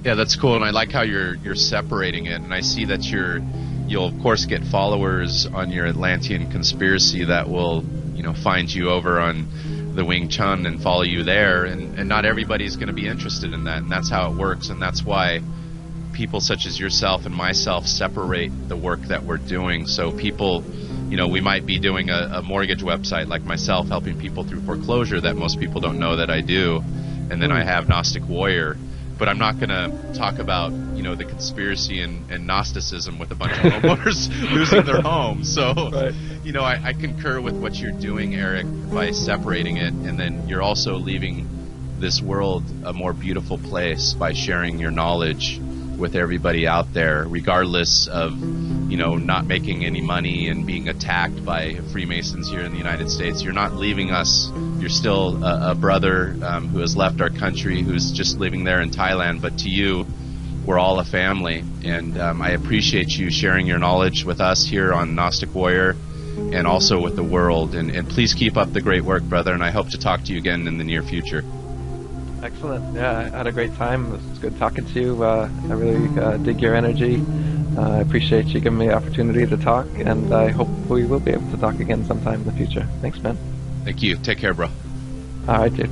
Yeah, that's cool, and I like how you're separating it. And I see that you'll of course get followers on your Atlantean Conspiracy that will find you over on the Wing Chun and follow you there, and not everybody's going to be interested in that, and that's how it works, and that's why people such as yourself and myself separate the work that we're doing. So people, we might be doing a mortgage website like myself, helping people through foreclosure that most people don't know that I do, and then I have Gnostic Warrior, but I'm not going to talk about the conspiracy and Gnosticism with a bunch of homeowners losing their homes. So right. I concur with what you're doing, Eric, by separating it, and then you're also leaving this world a more beautiful place by sharing your knowledge with everybody out there, regardless of not making any money and being attacked by Freemasons here in the United States. You're not leaving us. You're still a brother who has left our country, who's just living there in Thailand, but to you, we're all a family, and I appreciate you sharing your knowledge with us here on Gnostic Warrior and also with the world, and please keep up the great work, brother, and I hope to talk to you again in the near future. Excellent. Yeah, I had a great time. It was good talking to you. I really dig your energy. I appreciate you giving me the opportunity to talk, and I hope we will be able to talk again sometime in the future. Thanks, man. Thank you. Take care, bro. All right, dude.